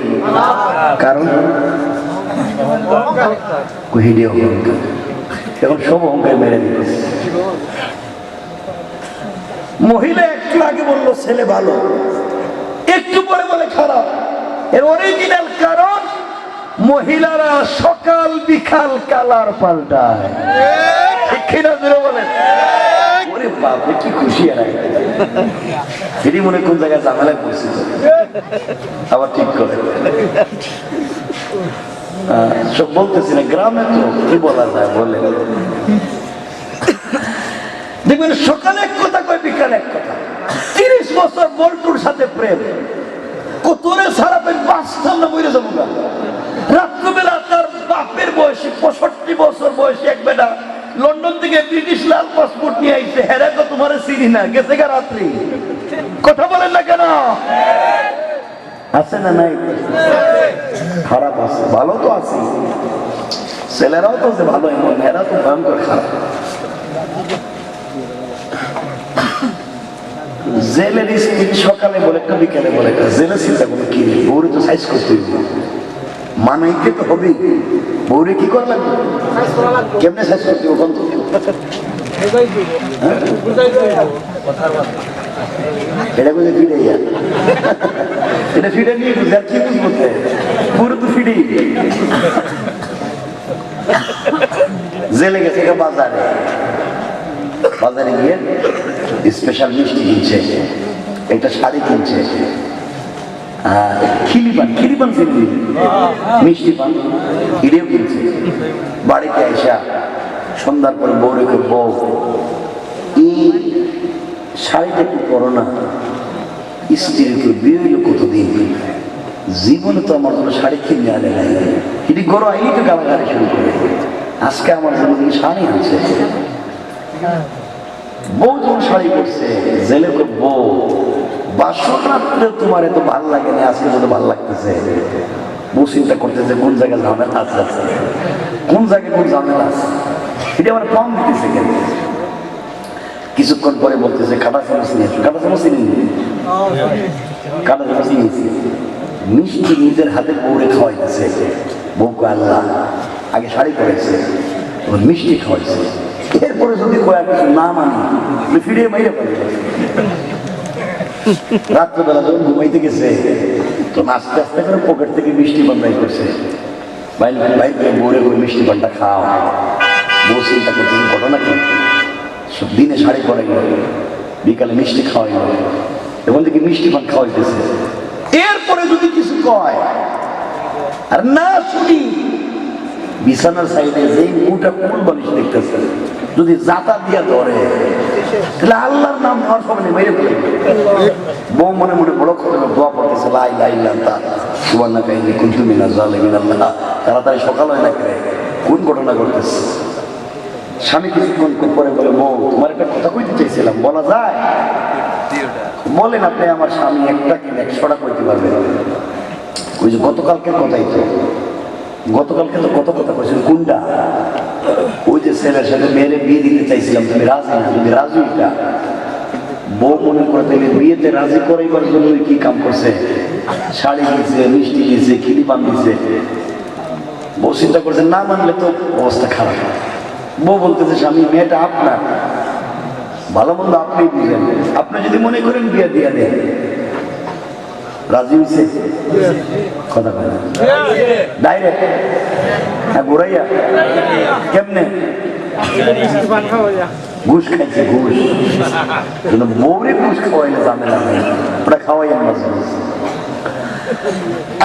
কারণ কহিডিও এখন সব অহংকার মেরে দিতেছে। মহিলা একটু আগে বললো ছেলে ভালো, একটু পরে বলে খারাপ। এর অরিজিনাল কারণ, মহিলারা সকাল বিকাল কালার পাল্টায়। ঠিক কিনা জোরে বলেন? ওরে বাপরে কি খুশি আর এটি মনে কোন জায়গায় ঝামেলায় পড়ছে, আবার ঠিক করে সব বলতেছি না, গ্রামে তো কি বলা যায় বলে। দেখবেন সকালে এক কথা কয়, বিকালে এক কথা। 30 বছর বল্টুর সাথে প্রেম, তোরে ছাড়া তো বাঁচতাম না, মরে যাবো না। রাত্রবেলা তার বাপের বয়সে 65 বছর বয়সে এক বেটা লন্ডন থেকে ব্রিটিশ লাল পাসপোর্ট নিয়ে আইছে, হেরা তো তোমার চিনি না, গেছে গা রাত্রি। কথা বলেন না কেন? আছে না নাই? খারাপ আছে, ভালো তো আছে। ছেলেরাও তো ভালো, এমন এরা তো ভয়ঙ্কর খারাপ। জেলের স্ত্রী সকালে বলে একটা, বিকেলে বলে একটা। জেলের চিন্তা কোনো কি নেই, বউরে তো সাইজ করতে হবে, মানাইতে তো হবে। বউরে কি করা লাগবে? কেমনে সাইজ করতে হবে? এটা বুঝে ফিরে এটা ফিরে নিয়ে বুঝে আর কি বুঝবো পুরো তো ফিরেই জেলে গেছে বাজারে বাজারে গিয়ে স্পেশাল মিষ্টি কিনছে একটা শাড়ি কিনছে খিলিপান চিনি মিষ্টি পান হিরেও কিনছে বাড়িতে আইসা সন্ধ্যার পরে বউ রেখে বউ এই শাড়িটা কি করো না স্ত্রীকে বিয়ে হইল কতদিন জীবনে তো আমার জন্য শাড়ি কিনে আনে নাই এটি গরো আইনি তো গালাগালি শুরু করে আজকে আমার জন্য শাড়ি আনছে বউ যখন শাড়ি করছে জেলে বউ বাসর রাত্রে তোমার এত ভালো লাগে না আজকে যদি ভালো লাগতেছে বউ চিন্তা করতেছে কোন জায়গায় ঝামেলা আছে কোন জায়গায় কোন ঝামেলা আছে এটা আমার কম দিতেছে কেন কিছুক্ষণ পরে বলতেছে কাটা চামচ নিয়েছি কাটা চামচ কাটা চামচ নিয়েছি মিষ্টি নিজের হাতে বউরে খাওয়াইতেছে বউকে আল্লাহ আগে শাড়ি পরেছে মিষ্টি খাওয়াইছে এরপরে যদি কয়েক কিছু না মানি ফিরিয়ে মাইরে পাবে রাত্রেবেলা যখন ঘুমাইতে গেছে তো আস্তে আস্তে করে পকেট থেকে মিষ্টি পান বাই করছে বাইরে বউরে করে মিষ্টি পানটা খাওয়া বউ চিন্তা করতেছে ঘটনা কি সব দিনে শাড়ি পরাইল বিকালে মিষ্টি খাওয়াইল এখন থেকে মিষ্টি পান খাওয়াইতেছে এরপরে যদি কিছু কয় আর না শুনি বিছানার সাইডে যেই মুটা কুল বালিশ দেখতেছে যদি জাতা দিয়া ধরে তাহলে আল্লাহর নাম হওয়ার সময় মেরে ফেলে বউ মনে মনে বড় কথা দোয়া পড়তেছে লাই লাই লান্তা সুবর্ণা কাহিনী কুন্তু মিনার জালেমিন আল্লাহ তাড়াতাড়ি সকাল হয় না করে কোন ঘটনা ঘটতেছে স্বামী কিছুক্ষণ পরে বলে বউ তোমার একটা কথা কইতে চাইছিলাম বলা যায় বলেন আপনি আমার স্বামী একটা কিনে 100টা কইতে পারবে ওই যে গতকালকের কথাই তো গতকালকে তো কত কথা কইছেন কোনটা ওই যে ছেলের সাথে মেয়েরে বিয়ে দিতে চাইছিলাম তুমি রাজি না যদি রাজি এটা বউ মনে করে তাহলে বিয়েতে রাজি করাইবার জন্য কি কাম করছে শাড়ি দিয়েছে মিষ্টি দিয়েছে খিলিপান দিয়েছে বউ চিন্তা করছে না মানলে তো অবস্থা খারাপ বউ বলতেছে স্বামী মেয়েটা আপনার ভালো মন্দ আপনি বুঝেন আপনি যদি মনে করেন বিয়ে দিয়ে দেন রাজি হয়েছে কথা বলে ডাইরেক্ট হ্যাঁ ঘুরাইয়া কেমনে ঘুষ খাইছে ঘুষ বউরে ঘুষ খাওয়াইলে ঝামেলা নেই ওটা খাওয়াই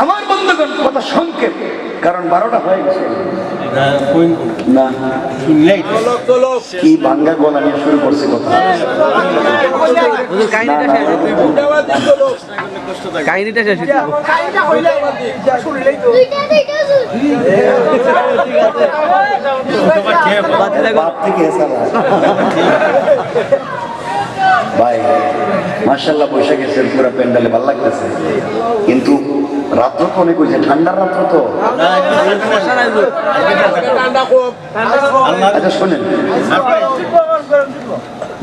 আমার বন্ধুগণ কথা সংক্ষেপ কারণ 12টা হয়ে গেছে না কি ভাঙ্গা গলা নিয়ে শুরু করছে কথা কাহিনীটা শেষ ভাই মাশাআল্লাহ বসে গেছেন পুরো প্যান্ডেলে ভালো লাগতেছে কিন্তু রাত্র তো অনেক হয়েছে ঠান্ডার রাত্র তো আচ্ছা শোনেন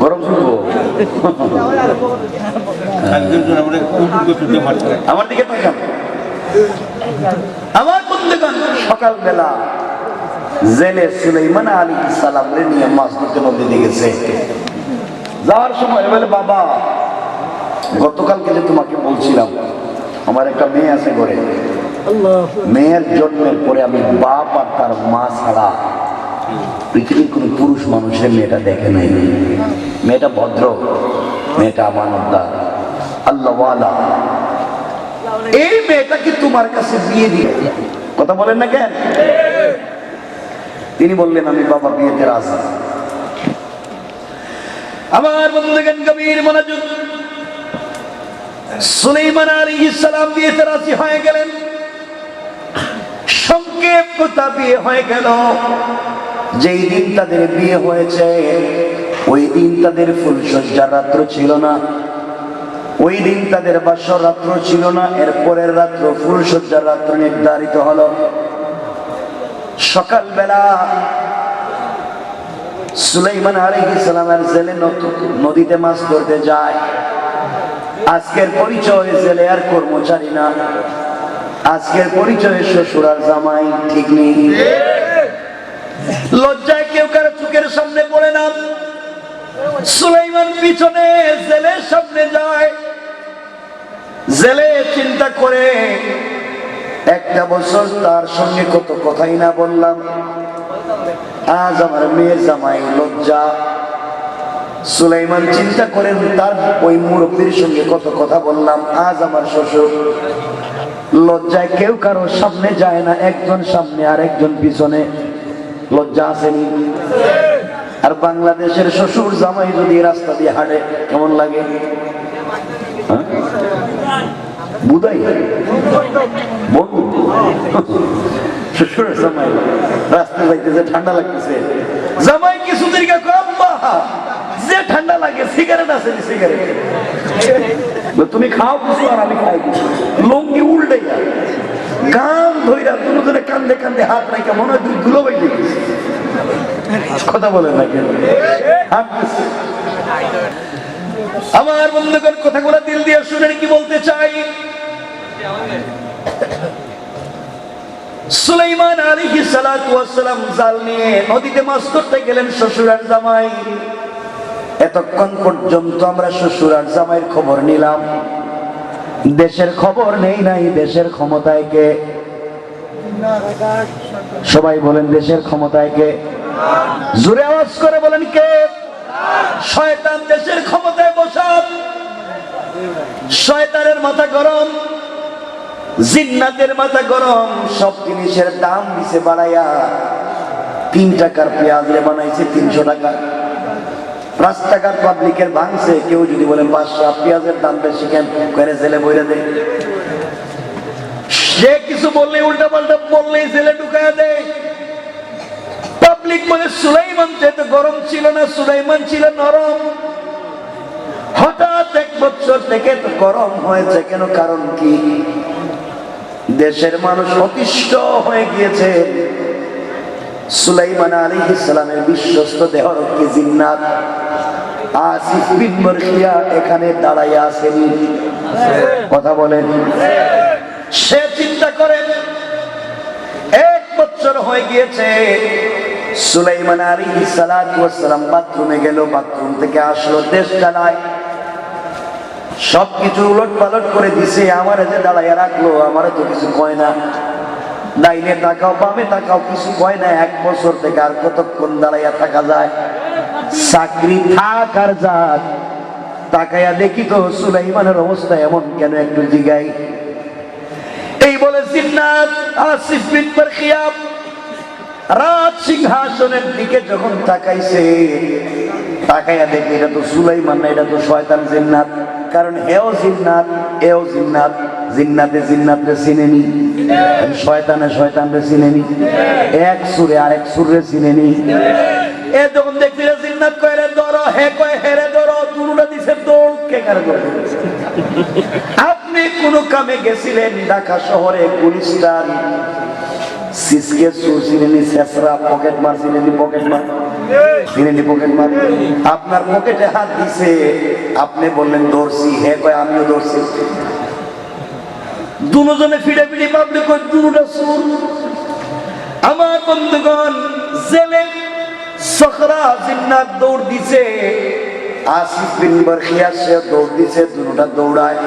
গরম শুনবো আমার দিকে তাকান আমার বন্ধুগণ সকালবেলা জেলে সুলাইমান আলাইহিস সালাম রে নিয়ে মাছ ধরতে নদীতে গেছে যাওয়ার সময় বলে বাবা গতকালকে যে তোমাকে বলছিলাম আমার একটা মেয়ে আছে ঘরে মেয়ের জন্মের পরে আমি বাপ আর তার মা ছাড়া পৃথিবীর কোন পুরুষ মানুষের মেয়েটা দেখে নাই মেয়েটা ভদ্র মেয়েটা আমানতদার আল্লাহওয়ালা এই মেয়েটাকে তোমার কাছে বিয়ে দিয়ে কথা বলেন না কেন তিনি বললেন আমি বাবা বিয়েতে রাজি আমার বন্ধুগণ গভীর মনোযোগ সুলাইমান আলাইহিস সালাম বিয়েতে রাজি হয়ে গেলেন সংক্ষেপ কথা বিয়ে হয়ে গেল যেই দিন তাদের বিয়ে হয়েছে ওই দিন তাদের ফুলসজ্জার রাত্র ছিল না ওই দিন তাদের বাসর রাত্র ছিল না এরপরের রাত্র ফুলসজ্জার রাত্র নির্ধারিত হলো সকালবেলা সুলাইমান আলাইহিস সালামের ছেলে নদীতে মাছ ধরতে যায় আজকের পরিচয় ছেলে আর কর্মচারী না আজকের পরিচয় শ্বশুর আর জামাই ঠিক নেই লজ্জায় কেউ কারো চোখের সামনে পড়ে না সুলাইমান পিছনে জেলের সামনে যায়, জেলে চিন্তা করে একটা বছর তার সঙ্গে কত কথাই না বললাম, আজ আমার মেয়ের জামাই লজ্জা। সুলাইমান চিন্তা করেন তার ওই মুরব্বীর সঙ্গে কত কথা বললাম, আজ আমার শ্বশুর লজ্জায় কেউ কারো সামনে যায় না, একজন সামনে আর একজন পিছনে। লজ্জা আসেনি? আর বাংলাদেশের শ্বশুর জামাই যদি রাস্তা দিয়ে হাঁটে কেমন লাগে? বুঝাই বন্ধু শ্বশুরের জামাই রাস্তা যাইতেছে, ঠান্ডা লাগতেছে, জামাই কিছু দীর্ঘ কম যে ঠান্ডা লাগে সিগারেট আছে, সিগারেট তুমি খাও কিছু আর আমি খাই কিছু, লঙ্গি উল্টে গান ধইরা দুজনে কান্দে কান্দে হাত রাখা মনে হয় তুই গুলো বাইতে কথা বলেন না কেন? আমার বন্ধুগণ কথাগুলো দিল দিয়ে শুনেন কি বলতে চাই। সুলাইমান আলাইহিস সালাতু ওয়াস সালাম জাল নিয়ে নদীতে মাছ ধরতে গেলেন, শ্বশুর আর জামাই। এতক্ষণ পর্যন্ত আমরা শ্বশুর আর জামাইয়ের খবর নিলাম, দেশের খবর নেই নাই। দেশের ক্ষমতায় কে? সবাই বলেন দেশের ক্ষমতায় কে? জোরে আওয়াজ করে বলেন কে? শয়তান দেশের ক্ষমতায় বসা। শয়তানের মাথা গরম, জিন্নাতের মাথা গরম, সব জিনিসের দাম দিছে বাড়াইয়া। 3 টাকার পেঁয়াজ বানাইছে 300 টাকা। রাস্তাঘাট পাবলিকের ভাঙছে, কেউ যদি বলে 500, পেঁয়াজের দাম বেশি কেন করে জেলে বইরে দেয়। সে কিছু বললে উল্টা পাল্টা বললেই জেলে ঢুকাইয়া দেয়। পাবলিক বলে সুলাইমান তো গরম ছিল না, সুলাইমান ছিল নরম। হঠাৎ 1 বছর থেকে তো গরম হয়েছে কেন? কারণ কি? দেশের মানুষ অতিষ্ঠ হয়ে গিয়েছে। সুলাইমান আলাইহিস সালামের বিশ্বস্ত দেহরক্ষী জিন্নাত আসিফ বিন বরখিয়া এখানে দাঁড়াইয়া আছেন। কথা বলেন। সে চিন্তা করে 1 বছর হয়ে গিয়েছে। সুলাইমান আলাইহিস সালাতু ওয়াস সালাম বাথরুমে গেল, বাথরুম থেকে আসলো, দেশ জ্বালায়, সবকিছু উলট পালট করে দিছে। আমারে যে দাঁড়াইয়া রাখলো, আমারে তো কিছু কয় না। ডাইনে তাকাও বামে তাকাও, কিছু কয় না। 1 বছর থেকে আর কতক্ষণ দাঁড়াইয়া থাকা যায়? চাকরি থাক আর যাক, তাকাইয়া দেখি তো সুলাইমানের অবস্থা এমন কেন, একটু জিগাই। এই বলে জিন্নাত আসিফ বিন বরখিয়া রাজ সিংহাসনের দিকে যখন তাকাইছে, তাকাইয়া দেখি এটা তো সুলাইমান না, এটা তো শয়তান জিন্নাত। কারণ এও জিন্নাত এও জিন্নাত, জিন্নাতে জিন্নাতরে চিনেনি, শয়তানে শয়তানরে চিনেনি, এক সুরে আরেক সুরে চিনেনি। এ যখন দেখছিল জিন্নাত কয় রে ধরো, হে কয় হে রে ধরো, দুটা দিছে দৌড়। কে কারে ধরবে? আপনি কোন কামে গেছিলেন ঢাকা শহরে, গুলিস্তান, সিসকে সুর চিনেনি, শেষরা পকেট মার চিনেনি, পকেট মার চিনেনি, পকেট মার। আপনার পকেটে হাত দিছে, আপনি বললেন দৌড়ছি, হে কয় আমিও দৌড়ছি। দুজনে ফিরে ফিরে পাবলিক কয় দুটা সুর। আমার বন্ধুগণ, জেলে সখরা জিন্নাত দৌড় দিছে, আসিফ বিন বরখিয়া সে দৌড় দিছে, দুটা দৌড়ায়।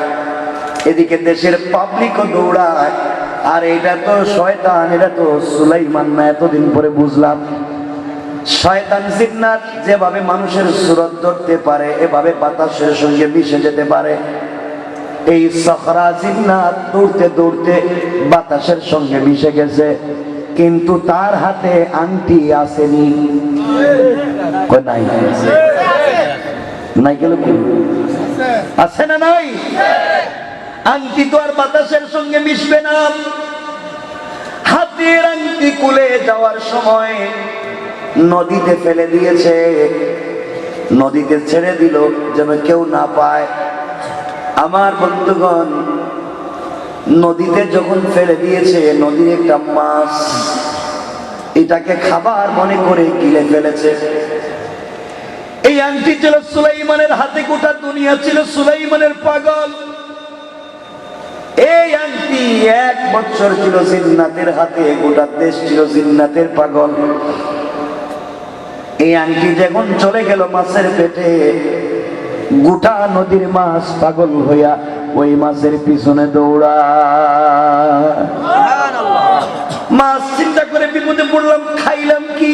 এদিকে দেশের পাবলিকও দৌড়ায়। আর এটা তো শয়তান, এটা তো সুলাইমান না। এতদিন পরে বুঝলাম শয়তান জিন্নাত যেভাবে মানুষের সুরত ধরতে পারে, এভাবে বাতাসের সঙ্গে মিশে যেতে পারে। এই সখরা জিন্নাত দৌড়তে দৌড়তে বাতাসের সঙ্গে মিশে গেছে, কিন্তু তার হাতে আংটি আসেনি। নাই নাই গেল আছে না? নাই। আংটি তো আর বাতাসের সঙ্গে মিশবে না। হাতের আংটি কুলে যাওয়ার সময় নদীতে ফেলে দিয়েছে, নদীতে ছেড়ে দিল যেন কেউ না পায়। আমার বন্ধুগণ, নদীতে যখন ফেলে দিয়েছে, নদীর একটা মাছ এটাকে খাবার মনে করে গিলে ফেলেছে। এই আংটি ছিল সুলাইমানের হাতে, গোটা দুনিয়া ছিল সুলাইমানের পাগল। এই আংটি 1 বছর ছিল জিন্নাতের হাতে, গোটা দেশ ছিল জিন্নাতের পাগল। এই আংটি যখন চলে গেল মাছের পেটে, গোটা নদীর মাছ পাগল হইয়া ওই মাছের পিছনে দৌড়া। মাছ চিন্তা করে বিপদে পড়লাম, খাইলাম কি?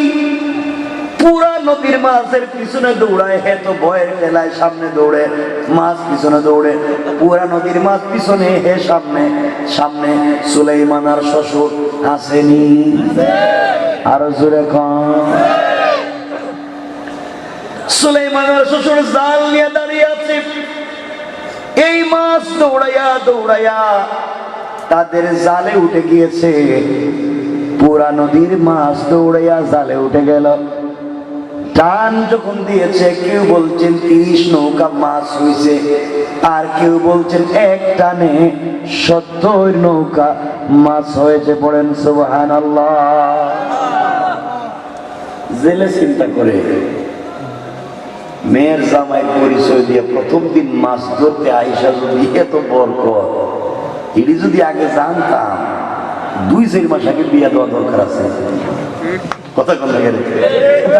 পুরা নদীর মাছের পিছনে দৌড়ায়, হে তো ভয়ের ঠেলায় সামনে দৌড়ে, মাছ পিছনে দৌড়ে, পুরা নদীর মাছ পিছনে, হে সামনে সামনে। সুলাইমান আর শ্বশুর আসেনি, আরো জোরে কম। সুলাইমান আর শ্বশুর জাল নিয়ে দাঁড়িয়ে আছে। এই মাছ দৌড়াইয়া দৌড়াইয়া তাদের জালে উঠে গিয়েছে। পুরা নদীর মাছ দৌড়াইয়া জালে উঠে গেল। টান যখন দিয়েছে, কেউ বলছেন 30 নৌকা মাছ হয়েছে, আর কেউ বলছেন এক টানে 70 নৌকা মাছ হয়েছে। পড়েন সুবহানাল্লাহ। জেলে চিন্তা করে, মেয়ের জামাই পরিচয় দিয়ে প্রথম দিন মাছ ধরতে আইসা যদি এত বরকত, এটি যদি আগে জানতাম 2-4 মাস আগে বিয়ে দেওয়া দরকার আছে। কথা কোন গেলে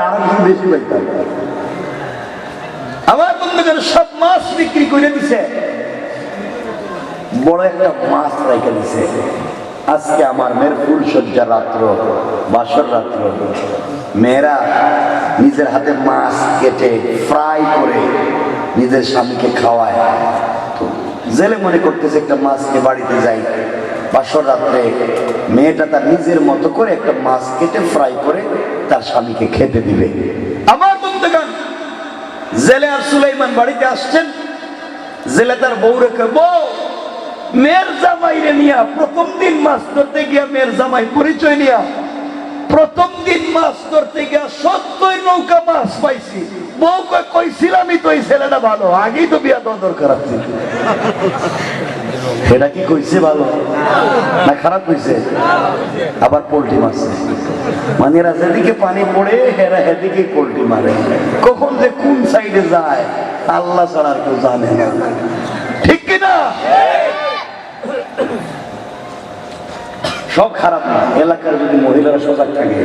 আরো বেশি পাইতাম। আমার বন্ধুদের সব মাছ বিক্রি করে দিছে, বড় একটা মাছ রেখে দিছে। আজকে আমার মেয়ের ফুলসজ্জা রাত্র, বাসর রাত্র, মেয়েরা নিজের হাতে মাছ কেটে ফ্রাই করে নিজের স্বামীকে খাওয়ায়। জেলে মনে করতেছে একটা মাছকে বাড়িতে যাই, বাসর রাত্রে মেয়েটা তার নিজের মতো করে একটা মাছ কেটে ফ্রাই করে তার স্বামীকে খেতে দিবে। আমার বন্ধুগণ, জেলে আর সুলাইমান বাড়িতে আসছেন। জেলে তার বউ রেখে, বউ মেয়ের জামাইরে নিয়া প্রথম দিন মাছ ধরতে গিয়া, মেয়ের জামাই পরিচয় নিয়া প্রথম দিন মাছ ধরতে গিয়া 70 নৌকা মাছ পাইছি। বউ কইছিলামই তো এই ছেলেটা ভালো, আগেই তো বিয়া দেওয়া দরকার আছে। এটা কি কইছে ভালো না খারাপ কইছে? আবার পোল্ট্রি মারছে, মানে এরা যেদিকে পানি পড়ে এরা এদিকে পোল্ট্রি মারে। কখন যে কোন সাইডে যায় আল্লাহ ছাড়া আর কেউ জানে না, ঠিক কিনা? সব খারাপ না, এলাকার যদি মহিলারা সজাগ থাকে,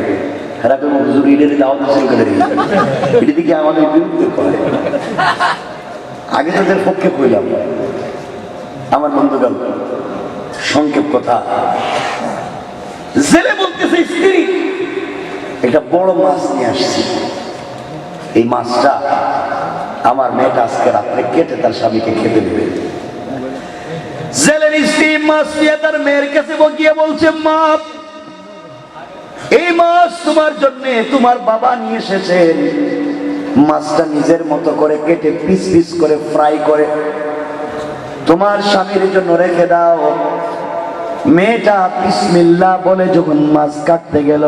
খারাপের মধ্যে যদি এটাতে দাওয়াত এটা দিকে আমাদের বিরুদ্ধে করে। আগে তাদের পক্ষে কইলাম। আমার বন্ধুগণ, সংক্ষেপ কথা, জেলে বলতেছে স্ত্রী একটা বড় মাছ নিয়ে আসছি, এই মাছটা আমার মেয়েটা আজকে রাত্রে কেটে তার স্বামীকে খেতে দেবে। জেলের স্ত্রী মাছ নিয়ে তার মেয়ের কাছে গিয়ে বলছে, মা এই মাছ তোমার জন্য তোমার বাবা নিয়ে এসেছেন। মাছটা নিজের মতো করে কেটে পিস পিস করে ফ্রাই করে তোমার স্বামীর জন্য রেখে দাও। মেয়েটা বিসমিল্লাহ বলে যখন মাছ কাটতে গেল,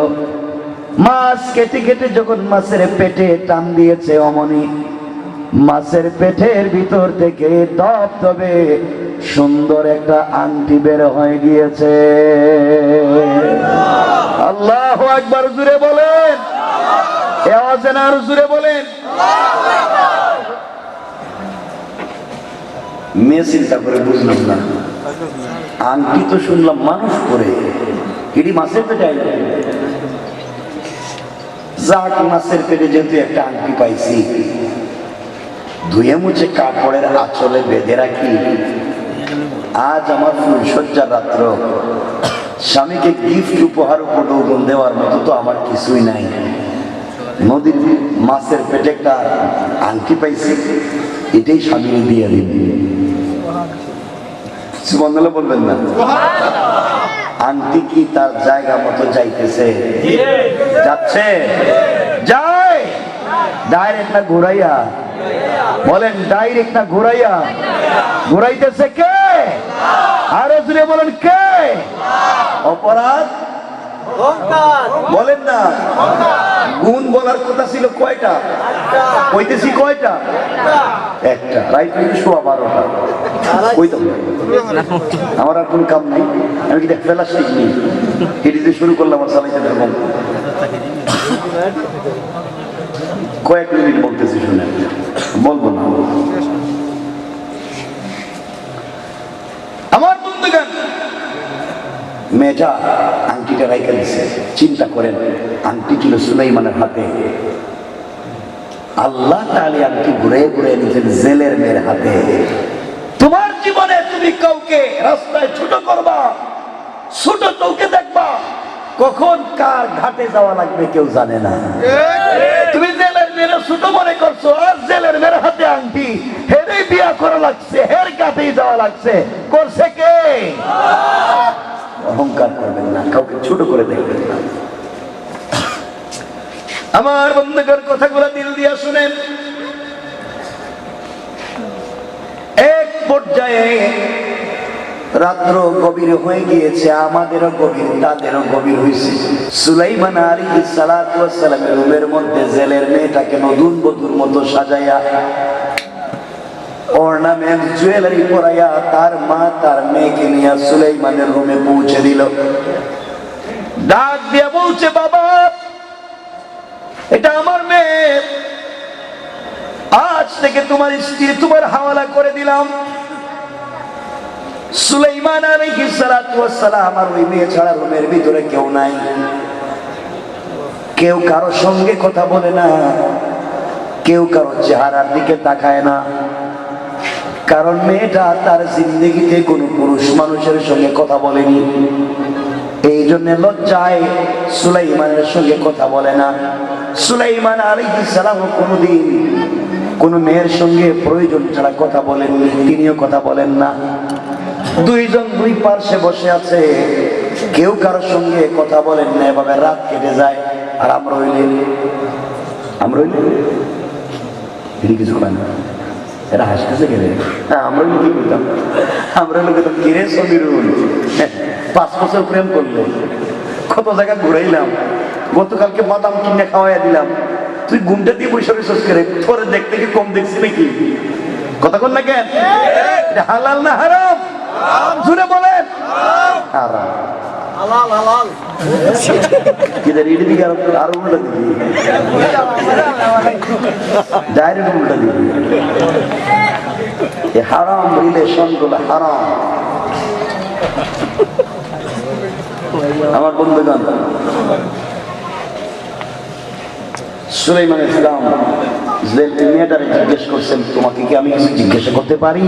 মাছ কেটে কেটে যখন মাছের পেটে টান দিয়েছে, অমনি মাছের পেটের ভিতর থেকে ধবধবে সুন্দর একটা আংটি বের হয়ে গিয়েছে। আল্লাহু আকবার, জুড়ে বলেন, আওয়াজে না আরো জুড়ে বলেন। মেয়ে চিন্তা করে বুঝলাম না, আংটি তো শুনলাম মানুষ করে, এটি মাছের পেটে আইল। যাক, মাছের পেটে যেহেতু একটা আংটি পাইছি, ধুয়ে মুছে কাপড়ের আঁচলে বেঁধে রাখি। আজ আমার ফুলসজ্জার রাত্র, স্বামীকে গিফট উপহার উপঢৌকন দেওয়ার মতো তো আমার কিছুই নাই। নদীর মাছের পেটে একটা আংটি পাইছি, এটাই স্বামীকে দিয়ে দিন। সুবহানাল্লাহ বলবেন না? আংটি কি তার জায়গা মতো যাইতেছে? যাচ্ছে? যায় ডাইরেক্ট না ঘুরাইয়া? বলেন ডাইরেক্ট না ঘুরাইয়া? ঘুরাইতেছে কে? আরো জুড়ে বলেন কে? অপরাধ বলেন না। গুণ বলার কথা ছিল কয়টা? কইতেছি কয়টা? একটা। রাইট থেকে শোয়া 12টা কইতাম। আমার আর কোন কাম নাই, আমি কি প্লাস্টিক নেই, এটি যে শুরু করলাম আমার চালাইতে এরকম কয়েক মিনিট বলতেছি, শুনে বলবো না। আমার বন্ধুগণ, মেয়েটা আংটিটা রাইখা দিছে। চিন্তা করেন, আংটি ছিল সুলাইমানের হাতে, আল্লাহ তাআলা আংটি ঘুরে ঘুরে নিতেন জেলের মেয়ের হাতে। তোমার জীবনে তুমি কাউকে রাস্তায় ছোট করবা, ছোট চৌকে দেখবা, কখন কার ঘাটে যাওয়া লাগবে কেউ জানে না। তুমি জেলের মেয়ের ছোট মনে করছো, আর জেলের মেয়ের হাতে আংটি, হেরে বিয়া করা লাগছে, হের ঘাটেই যাওয়া লাগছে, করছে কে? অহংকার করবেন না, কাউকে ছোট করে দেখবেন না। আমার বন্ধুগণ, কথাগুলো দিল দিয়া শুনেন। এক পর্যায়ে রাত্র গভীর হয়ে গিয়েছে, আমাদেরও গভীর, তাদেরও গভীর হয়েছে। সুলাইমান আলাইহিস সালাতু ওয়াস সালামের রুমের মধ্যে জেলের মেয়েটাকে নতুন বধূর মতো সাজাইয়া, অর্নামেন্ট জুয়েলারি পরাইয়া তার মা তার মেয়েকে নিয়ে সুলাইমানের রুমে পৌঁছে দিল। ডাক দিয়া বলছে, বাবা, এটা আমার মেয়ে, আজ থেকে তোমার স্ত্রী তোমার হাওয়ালা করে দিলাম। সুলাইমান আলাইহিস সালাতু ওয়াস সালাম আর ওই মেয়ে ছাড়া রুমের ভিতরে কেউ নাই। কেউ কারো সঙ্গে কথা বলে না, কেউ কারো চেহারার দিকে তাকায় না, কারণ মেয়েটা তার জিন্দগিতে কোনো পুরুষ মানুষের সঙ্গে কথা বলেনি। এই জন্য লজ্জায় সুলাইমানের সঙ্গে কথা বলে না। সুলাইমান আলাইহিস সালাম কোনোদিন কোন মেয়ের সঙ্গে প্রয়োজন ছাড়া কথা বলেননি, তিনিও কথা বলেন না। দুইজন দুই পার্শ্বে বসে আছে, কেউ কারোর সঙ্গে কথা বলেন না। এভাবে রাত কেটে যায়। আর আমরা হইলে এটি কিছু হয় না, এরা হাসতেছে গেলে। হ্যাঁ, আমরা কি করতাম? আমরা লোকেতাম কিরে সমীরুল, 5 বছর প্রেম করলে, কত জায়গা ঘুরাইলাম, গতকালকে বাদাম কিনে খাওয়াইয়া দিলাম, তুই ঘুমটা দিয়ে বসে বসে করে, তোরে দেখতে কি কম দেখছি নাকি? কথা কন না কেন? হালাল না হারাম? জুড়ে বলেন হারাম। হালাল হালাল কিদার ইডি দিকে আরো উল্টা দিবি, ডাইরেক্ট উল্টা দিবি। এই হারাম রিলেশন গুলো হারাম। আমার বন্ধুগণ, সুলাইমান ইসলাম মেয়েটারে জিজ্ঞেস করছেন, তোমাকে কি আমি কিছু জিজ্ঞাসা করতে পারি?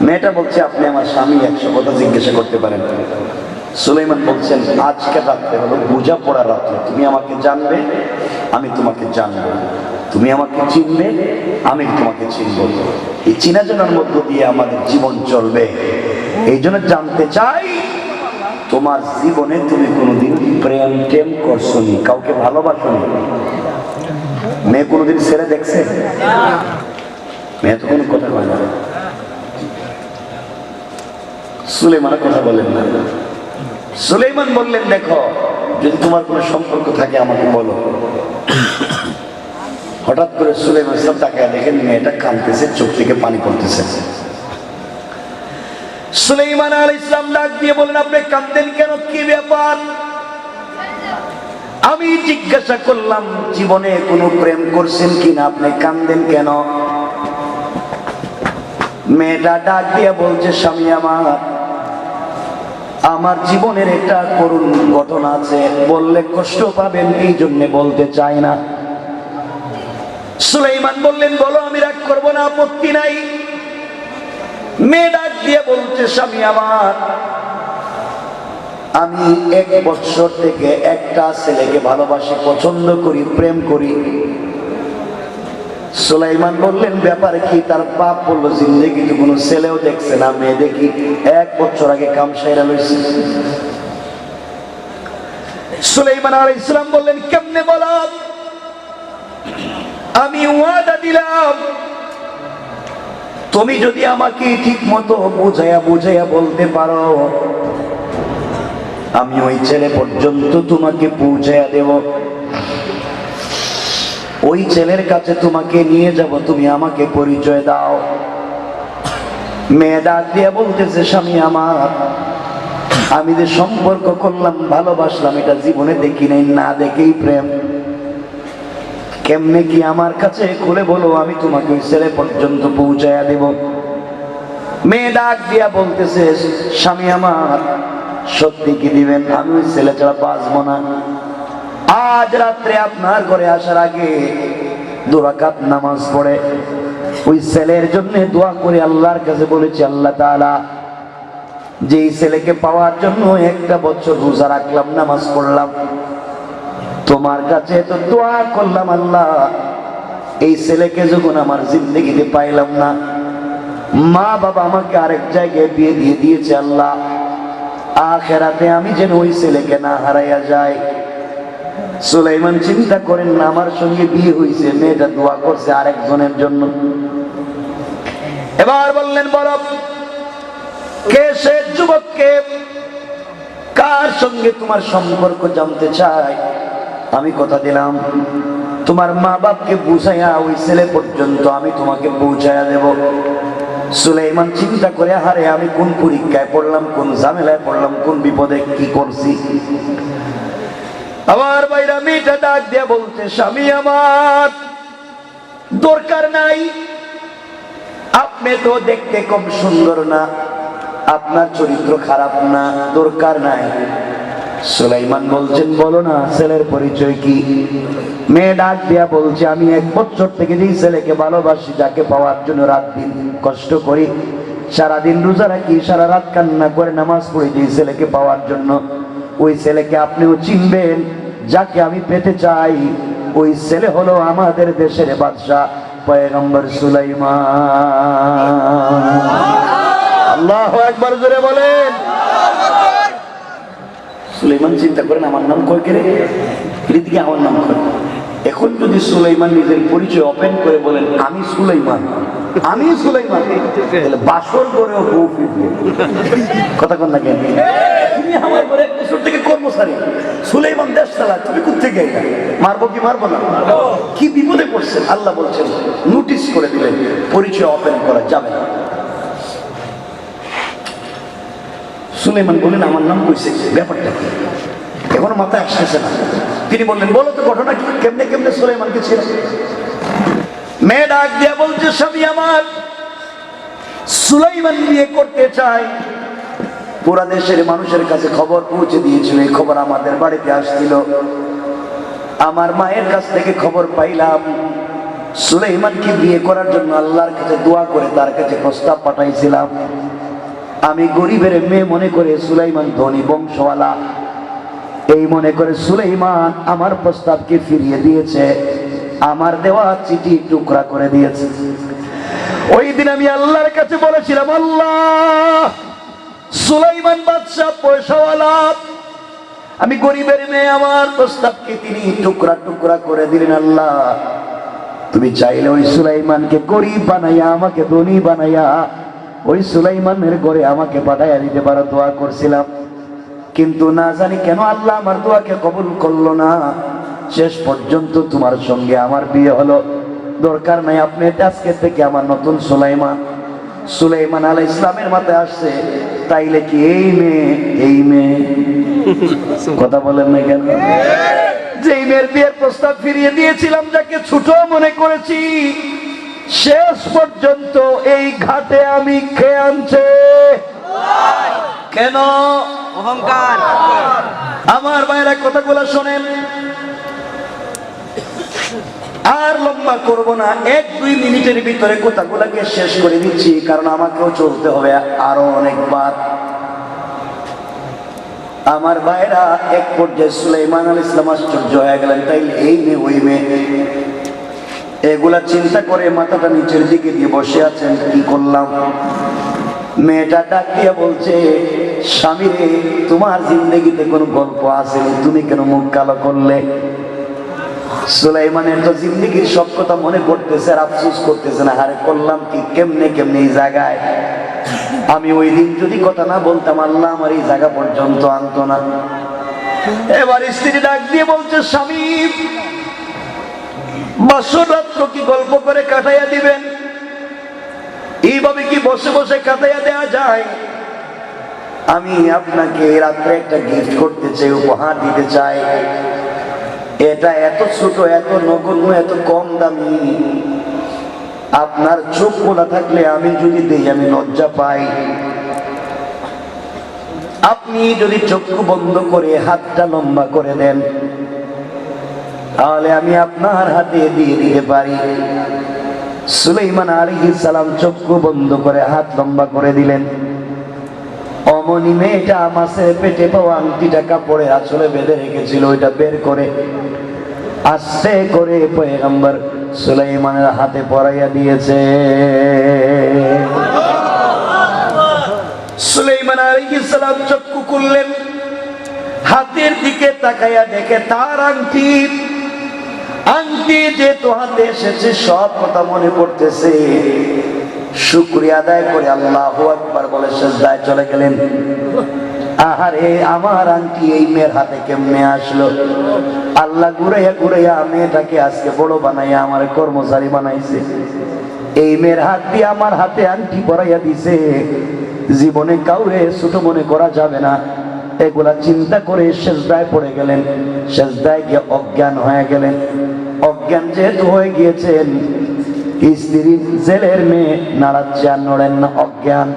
মেয়েটা বলছে, আপনি আমার স্বামী, 100 কথা জিজ্ঞাসা করতে পারেন। সুলাইমান বলছেন, আজকের রাত্রে হলো বোঝা পড়ার রাত্র, তুমি আমাকে জানবে, আমি তোমাকে জানবো, তুমি আমাকে চিনবে, আমি তোমাকে চিনব। এই চিনা জানার মধ্য দিয়ে আমাদের জীবন চলবে। এই জন্য জানতে চাই, তোমার জীবনে তুমি কোনোদিন প্রেম টেম করছনি, কাউকে ভালোবাসনি? মেয়ে কোনোদিন ছেড়ে দেখছে? মেয়ে তো কোনো কথা কয় না। সুলাইমান কথা বলেন না। সুলাইমান বললেন, দেখো, যদি তোমার কোনো সম্পর্ক থাকে আমাকে বলো। হঠাৎ করে সুলাইমান ইসলাম তাকায় দেখেন মেয়েটা কাঁদতেছে, চোখ থেকে পানি পড়তেছে। সুলাইমান আলাইহিস সালাম ডাক দিয়ে বলেন, আপনি কাঁদতেন কেন? কি ব্যাপার? আমি জিজ্ঞাসা করলাম, জীবনে কোনো প্রেম করছেন কিনা, আপনি কাঁদেন কেন? মেয়েটা ডাক দিয়ে বলছে, স্বামী আমার জীবনের একটা করুণ ঘটনা আছে, বললে কষ্ট পাবেন, এই জন্য বলতে চাই না। সুলাইমান বললেন, বলো, আমি রাগ করবো না, আপত্তি নাই। মেয়ে ডাক দিয়ে বলছে, স্বামী আমি 1 বছর থেকে একটা ছেলেকে ভালোবাসি, পছন্দ করি, প্রেম করি। সুলাইমান বললেন, ব্যাপার কি? তার বাপ বললো, জিন্দেগিতে কোনো ছেলেও দেখছে না, মেয়ে দেখি 1 বছর আগে কাম সাইরা লইছে। সুলাইমান আলাইহিস সালাম বললেন, কেমনে বলো? আমি ওয়াদা দিলাম, তুমি যদি আমাকে ঠিক মতো বুঝাইয়া বলতে পারো, আমি ওই ছেলে পর্যন্ত তোমাকে পৌঁছাইয়া দেব, ওই ছেলের কাছে তোমাকে নিয়ে যাব, তুমি আমাকে পরিচয় দাও। মেয়ে ডাক দিয়ে বলতেছে, স্বামী আমি যে সম্পর্ক করলাম, ভালোবাসলাম, এটা জীবনে দেখি নাই, না দেখেই প্রেম। কেমনে কি আমার কাছে খুলে বলো, আমি তোমাকে ওই ছেলে পর্যন্ত পৌঁছাইয়া দেব। মেয়ে ডাক দিয়া বলতেছে, স্বামী সত্যি কি দিবেন? আমি ওই ছেলে ছাড়া বাঁচবো না। আজ রাত্রে আপনার ঘরে আসার আগে 2 রাকাত নামাজ পড়ে ওই ছেলের জন্য দোয়া করে আল্লাহর কাছে বলেছি, আল্লাহ তাআলা যেই ছেলেকে পাওয়ার জন্য 1টা বছর রোজা রাখলাম, নামাজ পড়লাম, তোমার কাছে তো দোয়া করলাম, আল্লাহ এই ছেলেকে যখন আমার জিন্দেগিতে পাইলাম না, মা বাবা আমাকে আরেক জায়গায় বিয়ে দিয়ে দিয়েছে, আল্লাহ আখিরাতে আমি যেন ওই ছেলেকে না হারাইয়া যাই। সুলাইমান চিন্তা করেন না, আমার সঙ্গে বিয়ে হয়েছে, মেয়েটা দোয়া করছে আরেকজনের জন্য। এবার বললেন, বলো কে সে যুবককে, কার সঙ্গে তোমার সম্পর্ক জানতে চাই? আমি কথা দিলাম তোমার মা বাপকে বুঝাইয়া ওই ছেলে পর্যন্ত আমি তোমাকে পৌঁছাইয়া দেব। সুলাইমান চিন্তা করে, হারে আমি কোন পরীক্ষায় পড়লাম, কোন ঝামেলায় পড়লাম, কোন বিপদে কি করছি। আমার ভাইরা মেয়েটা ডাক দিয়া বলছে, স্বামী আমার দরকার নাই, আপনি তো দেখতে কম সুন্দর না, আপনার চরিত্র খারাপ না, দরকার নাই। সুলাইমান বলছেন, বলো না ছেলের পরিচয় কি? মেয়ে ডাক দিয়া বলছে, আমি 1 বছর থেকে যেই ছেলেকে ভালোবাসি, যাকে পাওয়ার জন্য রাত দিন কষ্ট করি, সারাদিন রোজা রাখি, সারা রাত কান্না করে নামাজ পড়ি, যেই ছেলেকে পাওয়ার জন্য, ওই ছেলেকে আপনিও চিনবেন, যাকে আমি পেতে চাই ওই ছেলে হলো আমাদের দেশের বাদশা পয়গম্বর সুলাইমান। আল্লাহু আকবার, জোরে বলেন। সুলাইমান চিন্তা করেন, আমার নাম কয় কে রে, এদিকে আমার নাম কয়। এখন যদি সুলাইমান নিজের পরিচয় ওপেন করে বলেন, আমি সুলাইমান, আমি সুলাইমান, তাহলে বাসর করেও বউ ফিরবে। কথা কন না কেন? তুমি আমার ঘরে 1 বছর থেকে কর্মচারী, সুলাইমান দেশ চালা, তুমি কোত্থেকে আইলা? মারবো কি মারবো না? কি বিপদে পড়ছেন? আল্লাহ বলছেন, নোটিশ করে দিলেন, পরিচয় ওপেন করা যাবে না। সুলাইমান বললেন, আমার নাম কইছে, ব্যাপারটা কি? এখনো মাথায় আসতেছে না। তিনি বললেন, বলো তো ঘটনা কি, কেমনে কেমনে সুলাইমানকে ছিল? মেয়ে ডাক দিয়া বলছে, স্বামী আমার সুলাইমান বিয়ে করতে চায়। পুরা দেশের মানুষের কাছে খবর পৌঁছে দিয়েছিল, এই খবর আমাদের বাড়িতে আসছিল। আমার মায়ের কাছ থেকে খবর পাইলাম, সুলাইমানকে বিয়ে করার জন্য আল্লাহর কাছে দোয়া করে তার কাছে প্রস্তাব পাঠাইছিলাম। আমি গরিবের মেয়ে মনে করে সুলাইমান ধনী বংশওয়ালা, এই মনে করে সুলাইমান আমার প্রস্তাবকে ফিরিয়ে দিয়েছে, আমার দেওয়া চিঠি টুকরা করে দিয়েছে। ওই দিন আমি আল্লাহর কাছে বলেছিলাম, আল্লাহ সুলাইমান বাদশা পয়সাওয়ালা, আমি গরিবের মেয়ে, আমার প্রস্তাবকে তিনি টুকরা টুকরা করে দিলেন। আল্লাহ তুমি চাইলে ওই সুলাইমানকে গরিব বানাইয়া আমাকে ধনী বানাইয়া ওই সুলাইমানের ঘরে আমাকে পাঠাইয়া দিতে পারো। দোয়া করছিলাম, কিন্তু না জানি কেন আল্লাহ আমার দোয়াকে কবুল করলো না। শেষ পর্যন্ত তোমার সঙ্গে আমার বিয়ে হলো। দরকার নাই, আপনি আজকে থেকে আমার নতুন সুলাইমান আলাইহিস সালামের মাথায় আসছে, তাইলে কি এই মেয়ে, এই মেয়ে? কথা বলেন না কেন? যেই মেয়ের বিয়ের প্রস্তাব ফিরিয়ে দিয়েছিলাম, যাকে ছোট মনে করেছি, শেষ পর্যন্ত এই ঘাটে আমি খেয়ে আনছে। কেন? অহংকার। আমার ভাইরা কথাগুলো শোনেন, আর লম্বা করব না, 1-2 মিনিটের ভিতরে কথাগুলোকে শেষ করে দিচ্ছি, কারণ আমাকেও চলতে হবে আরো অনেকবার। আমার ভাইরা এক পর্যায়ে সুলাইমান আলাইহিস সালাম আশ্চর্য হয়ে গেলেন, তাইলে এই মেয়ে ওই মেয়ে, এগুলা চিন্তা করে মাথাটা নিচের দিকে দিয়ে বসে আছেন। কি করলাম? মেয়েটা ডাক দিয়ে বলছে, স্বামী রে, তোমার জিন্দগিতে কোনো গল্প আছে, তুমি কেন মুখ কালো করলে? সুলাইমানের তো জিন্দগির সব কথা মনে পড়তেছে আর আফসোস করতেছে না, হারে করলাম কি, কেমনে কেমনে এই জায়গায়। আমি ওই দিন যদি কথা না বলতাম, আল্লাহ আমার এই জায়গা পর্যন্ত আনতো না। এবার স্ত্রী ডাক দিয়ে বলছে, স্বামী বাসর রাত্র কি গল্প করে কাটাইয়া দিবেন? এইভাবে কি বসে বসে কাটাইয়া দেওয়া যায়? আমি আপনাকে রাত্রে একটা গিফট করতে চাই, উপহার দিতে চাই। এটা এত ছোট, এত নগণ্য, এত কম দামি, আপনার চোখ খোলা থাকলে আমি যদি দেই আমি লজ্জা পাই। আপনি যদি চক্ষু বন্ধ করে হাতটা লম্বা করে দেন, তাহলে আমি আপনার হাতে দিয়ে দিতে পারি। সুলাইমান আলাইহিস সালাম চক্ষু বন্ধ করে হাত লম্বা করে দিলেন। অমনি মেয়েটা মাছের পেটে পাওয়া আংটিটা কাপড়ে আঁচলে বেঁধে রেখেছিল, ওইটা বের করে আস্তে করে পয়গম্বর সুলাইমানের হাতে পরাইয়া দিয়েছে। সুলাইমান আলাইহিস সালাম চক্ষু খুললেন, হাতের দিকে তাকাইয়া দেখে তার আংটি যেহেতু হাতে এসেছে সব কথা মনে পড়তেছে। শুকরিয়া আদায় করে আল্লাহু আকবার বলে সিজদায় চলে গেলেন। আহারে, আমার আংটি এই মেয়ের হাতে কেমনে আসলো? আল্লাহ ঘুরাইয়া ঘুরাইয়া মেয়েটাকে আজকে বড় বানাইয়া আমার কর্মচারী বানাইছে। এই মেয়ের হাত দিয়ে আমার হাতে আংটি পরাইয়া দিছে। জীবনে কাউরে ছোট মনে করা যাবে না। এগুলা চিন্তা করে সিজদায় পড়ে গেলেন। সিজদায় গিয়ে অজ্ঞান হয়ে গেলেন। অজ্ঞান যেহেতু হয়ে গিয়েছেন, স্ত্রী জেলের মেয়ে নাড়াচ্ছে আর নড়েন না, অজ্ঞান।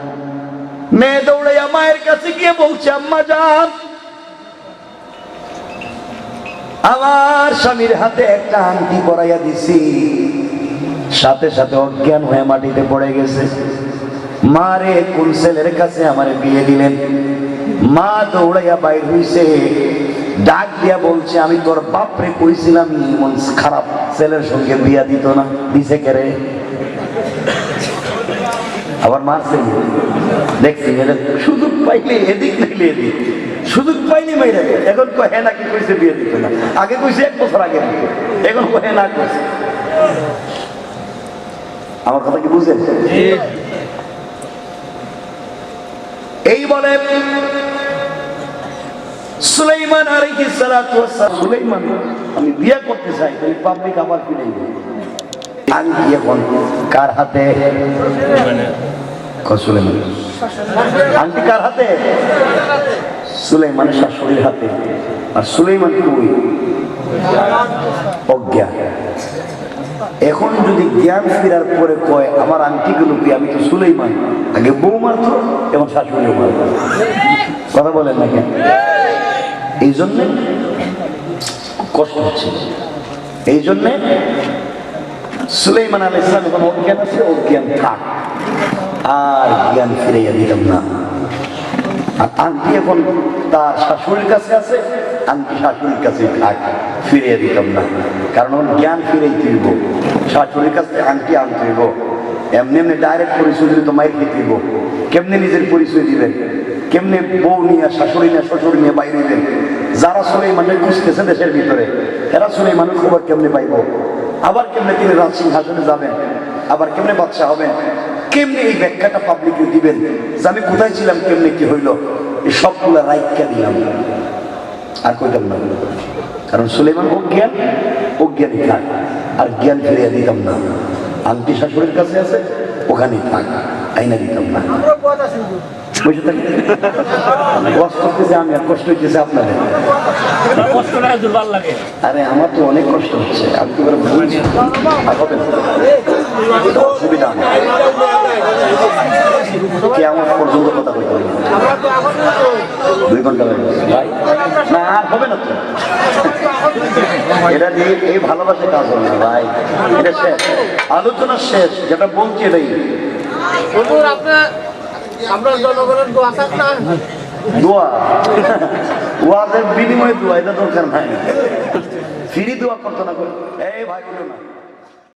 মেয়ে দৌড়াইয়া মায়ের কাছে গিয়ে বলছে, আম্মা জান, আমার স্বামীর হাতে একটা আংটি পরাইয়া দিছি। সাথে সাথে অজ্ঞান হয়ে মাটিতে পড়ে গেছে। মা রে, কোন ছেলের কাছে আমার বিয়ে দিলেন? মা দৌড়াইয়া বাইর হইছে, ডাক দিয়া বলছে, আমি তোর বাপরে কইছিলাম এমন খারাপ ছেলের সঙ্গে বিয়া দিত না, দিছে কেরে? আবার মারছে, দেখছি সুযোগ পাইলে এদিক নাইলে এদিক, সুযোগ পাইলে মাইরা। এখন কহে নাকি কইছে বিয়ে দিত না, আগে কইছে 1 বছর আগে দিত, এখন কহে না কইছে। আমার কথা কি বুঝেন? এই বলে সুলাইমান আলাইহিস সালাতু ওয়াস সালাম, সুলাইমান আমি বিয়ে করতে চাই, তুমি পাবলিক আমার কি নেই। আংটি এখন কার হাতে? সুলাইমান। আংটি কার হাতে? সুলাইমানের শাশুড়ির হাতে। আর সুলাইমান কই? অজ্ঞান। এখন যদি জ্ঞান ফিরার পরে কয় আমার আংটিগুলো কি, আমি তো সুলাইমান, আগে বউ মারতো এবং শাশুড়িও মারতো। কথা বলেন না কেন? এই জন্যে কষ্ট হচ্ছে। এই জন্যে সুলাইমান আলাইহিস সালাম এখন অজ্ঞান আছে, অজ্ঞান থাক, আর জ্ঞান ফিরাইয়া দিলাম না। আর আংটি এখন তার শাশুড়ির কাছে আছে, আংটি শাশুড়ির কাছে থাক, ফিরিয়ে দিতাম না। কারণ জ্ঞান ফিরেই দিব, শাশুড়ির কাছে আংটি আনতে হইব। এমনি এমনি ডাইরেক্ট পরিচয় দিলে তো মায়ের খেতে দিব। কেমনে নিজের পরিচয় দিবেন? কেমনে বউ নিয়ে, শাশুড়ি নিয়ে, শ্বশুর নিয়ে বাইরে হইবেন? যারা সুলাইমানের খুঁজতেছে দেশের ভিতরে, এরা সুলাইমানের খবর কেমনে পাইব? আবার কেমনে তিনি রাজ সিংহাসনে যাবেন? আবার কেমনে বাদশা হবেন? কেমনে এই ব্যাখ্যাটা পাবলিকে দিবেন যে আমি কোথায় ছিলাম, কেমনে কি হইল? এই সবগুলা রাইটটা দিলাম আর কইতাম না। কারণ সুলাইমান অজ্ঞান, অজ্ঞানী থাক, আর জ্ঞান ফিরিয়ে দিতাম না। আংটি শাশুড়ির কাছে আছে, ওখানেই থাক, আইনা দিতাম না। বুঝে থাকি কষ্ট হচ্ছে, আমি আর কষ্ট হইতেছে আপনাদের। আরে আমার তো অনেক কষ্ট হচ্ছে, আমি তো বুঝছি অসুবিধা কেমন পর্যন্ত কথা বলতে হবে। 2 ঘন্টা না, আর হবে না তো। এটা দিয়ে এই ভালোবাসে কাজ হবে না ভাই, এটা শেষ, আলোচনা শেষ। যেটা বলছি এটাই। আমরা জনগণের দোয়া চাই না, দোয়া ওয়াদের বিনিময়ে দোয়া, এটা দরকার নাই। ফ্রি দোয়া করতো না, এই ভাই বলো না।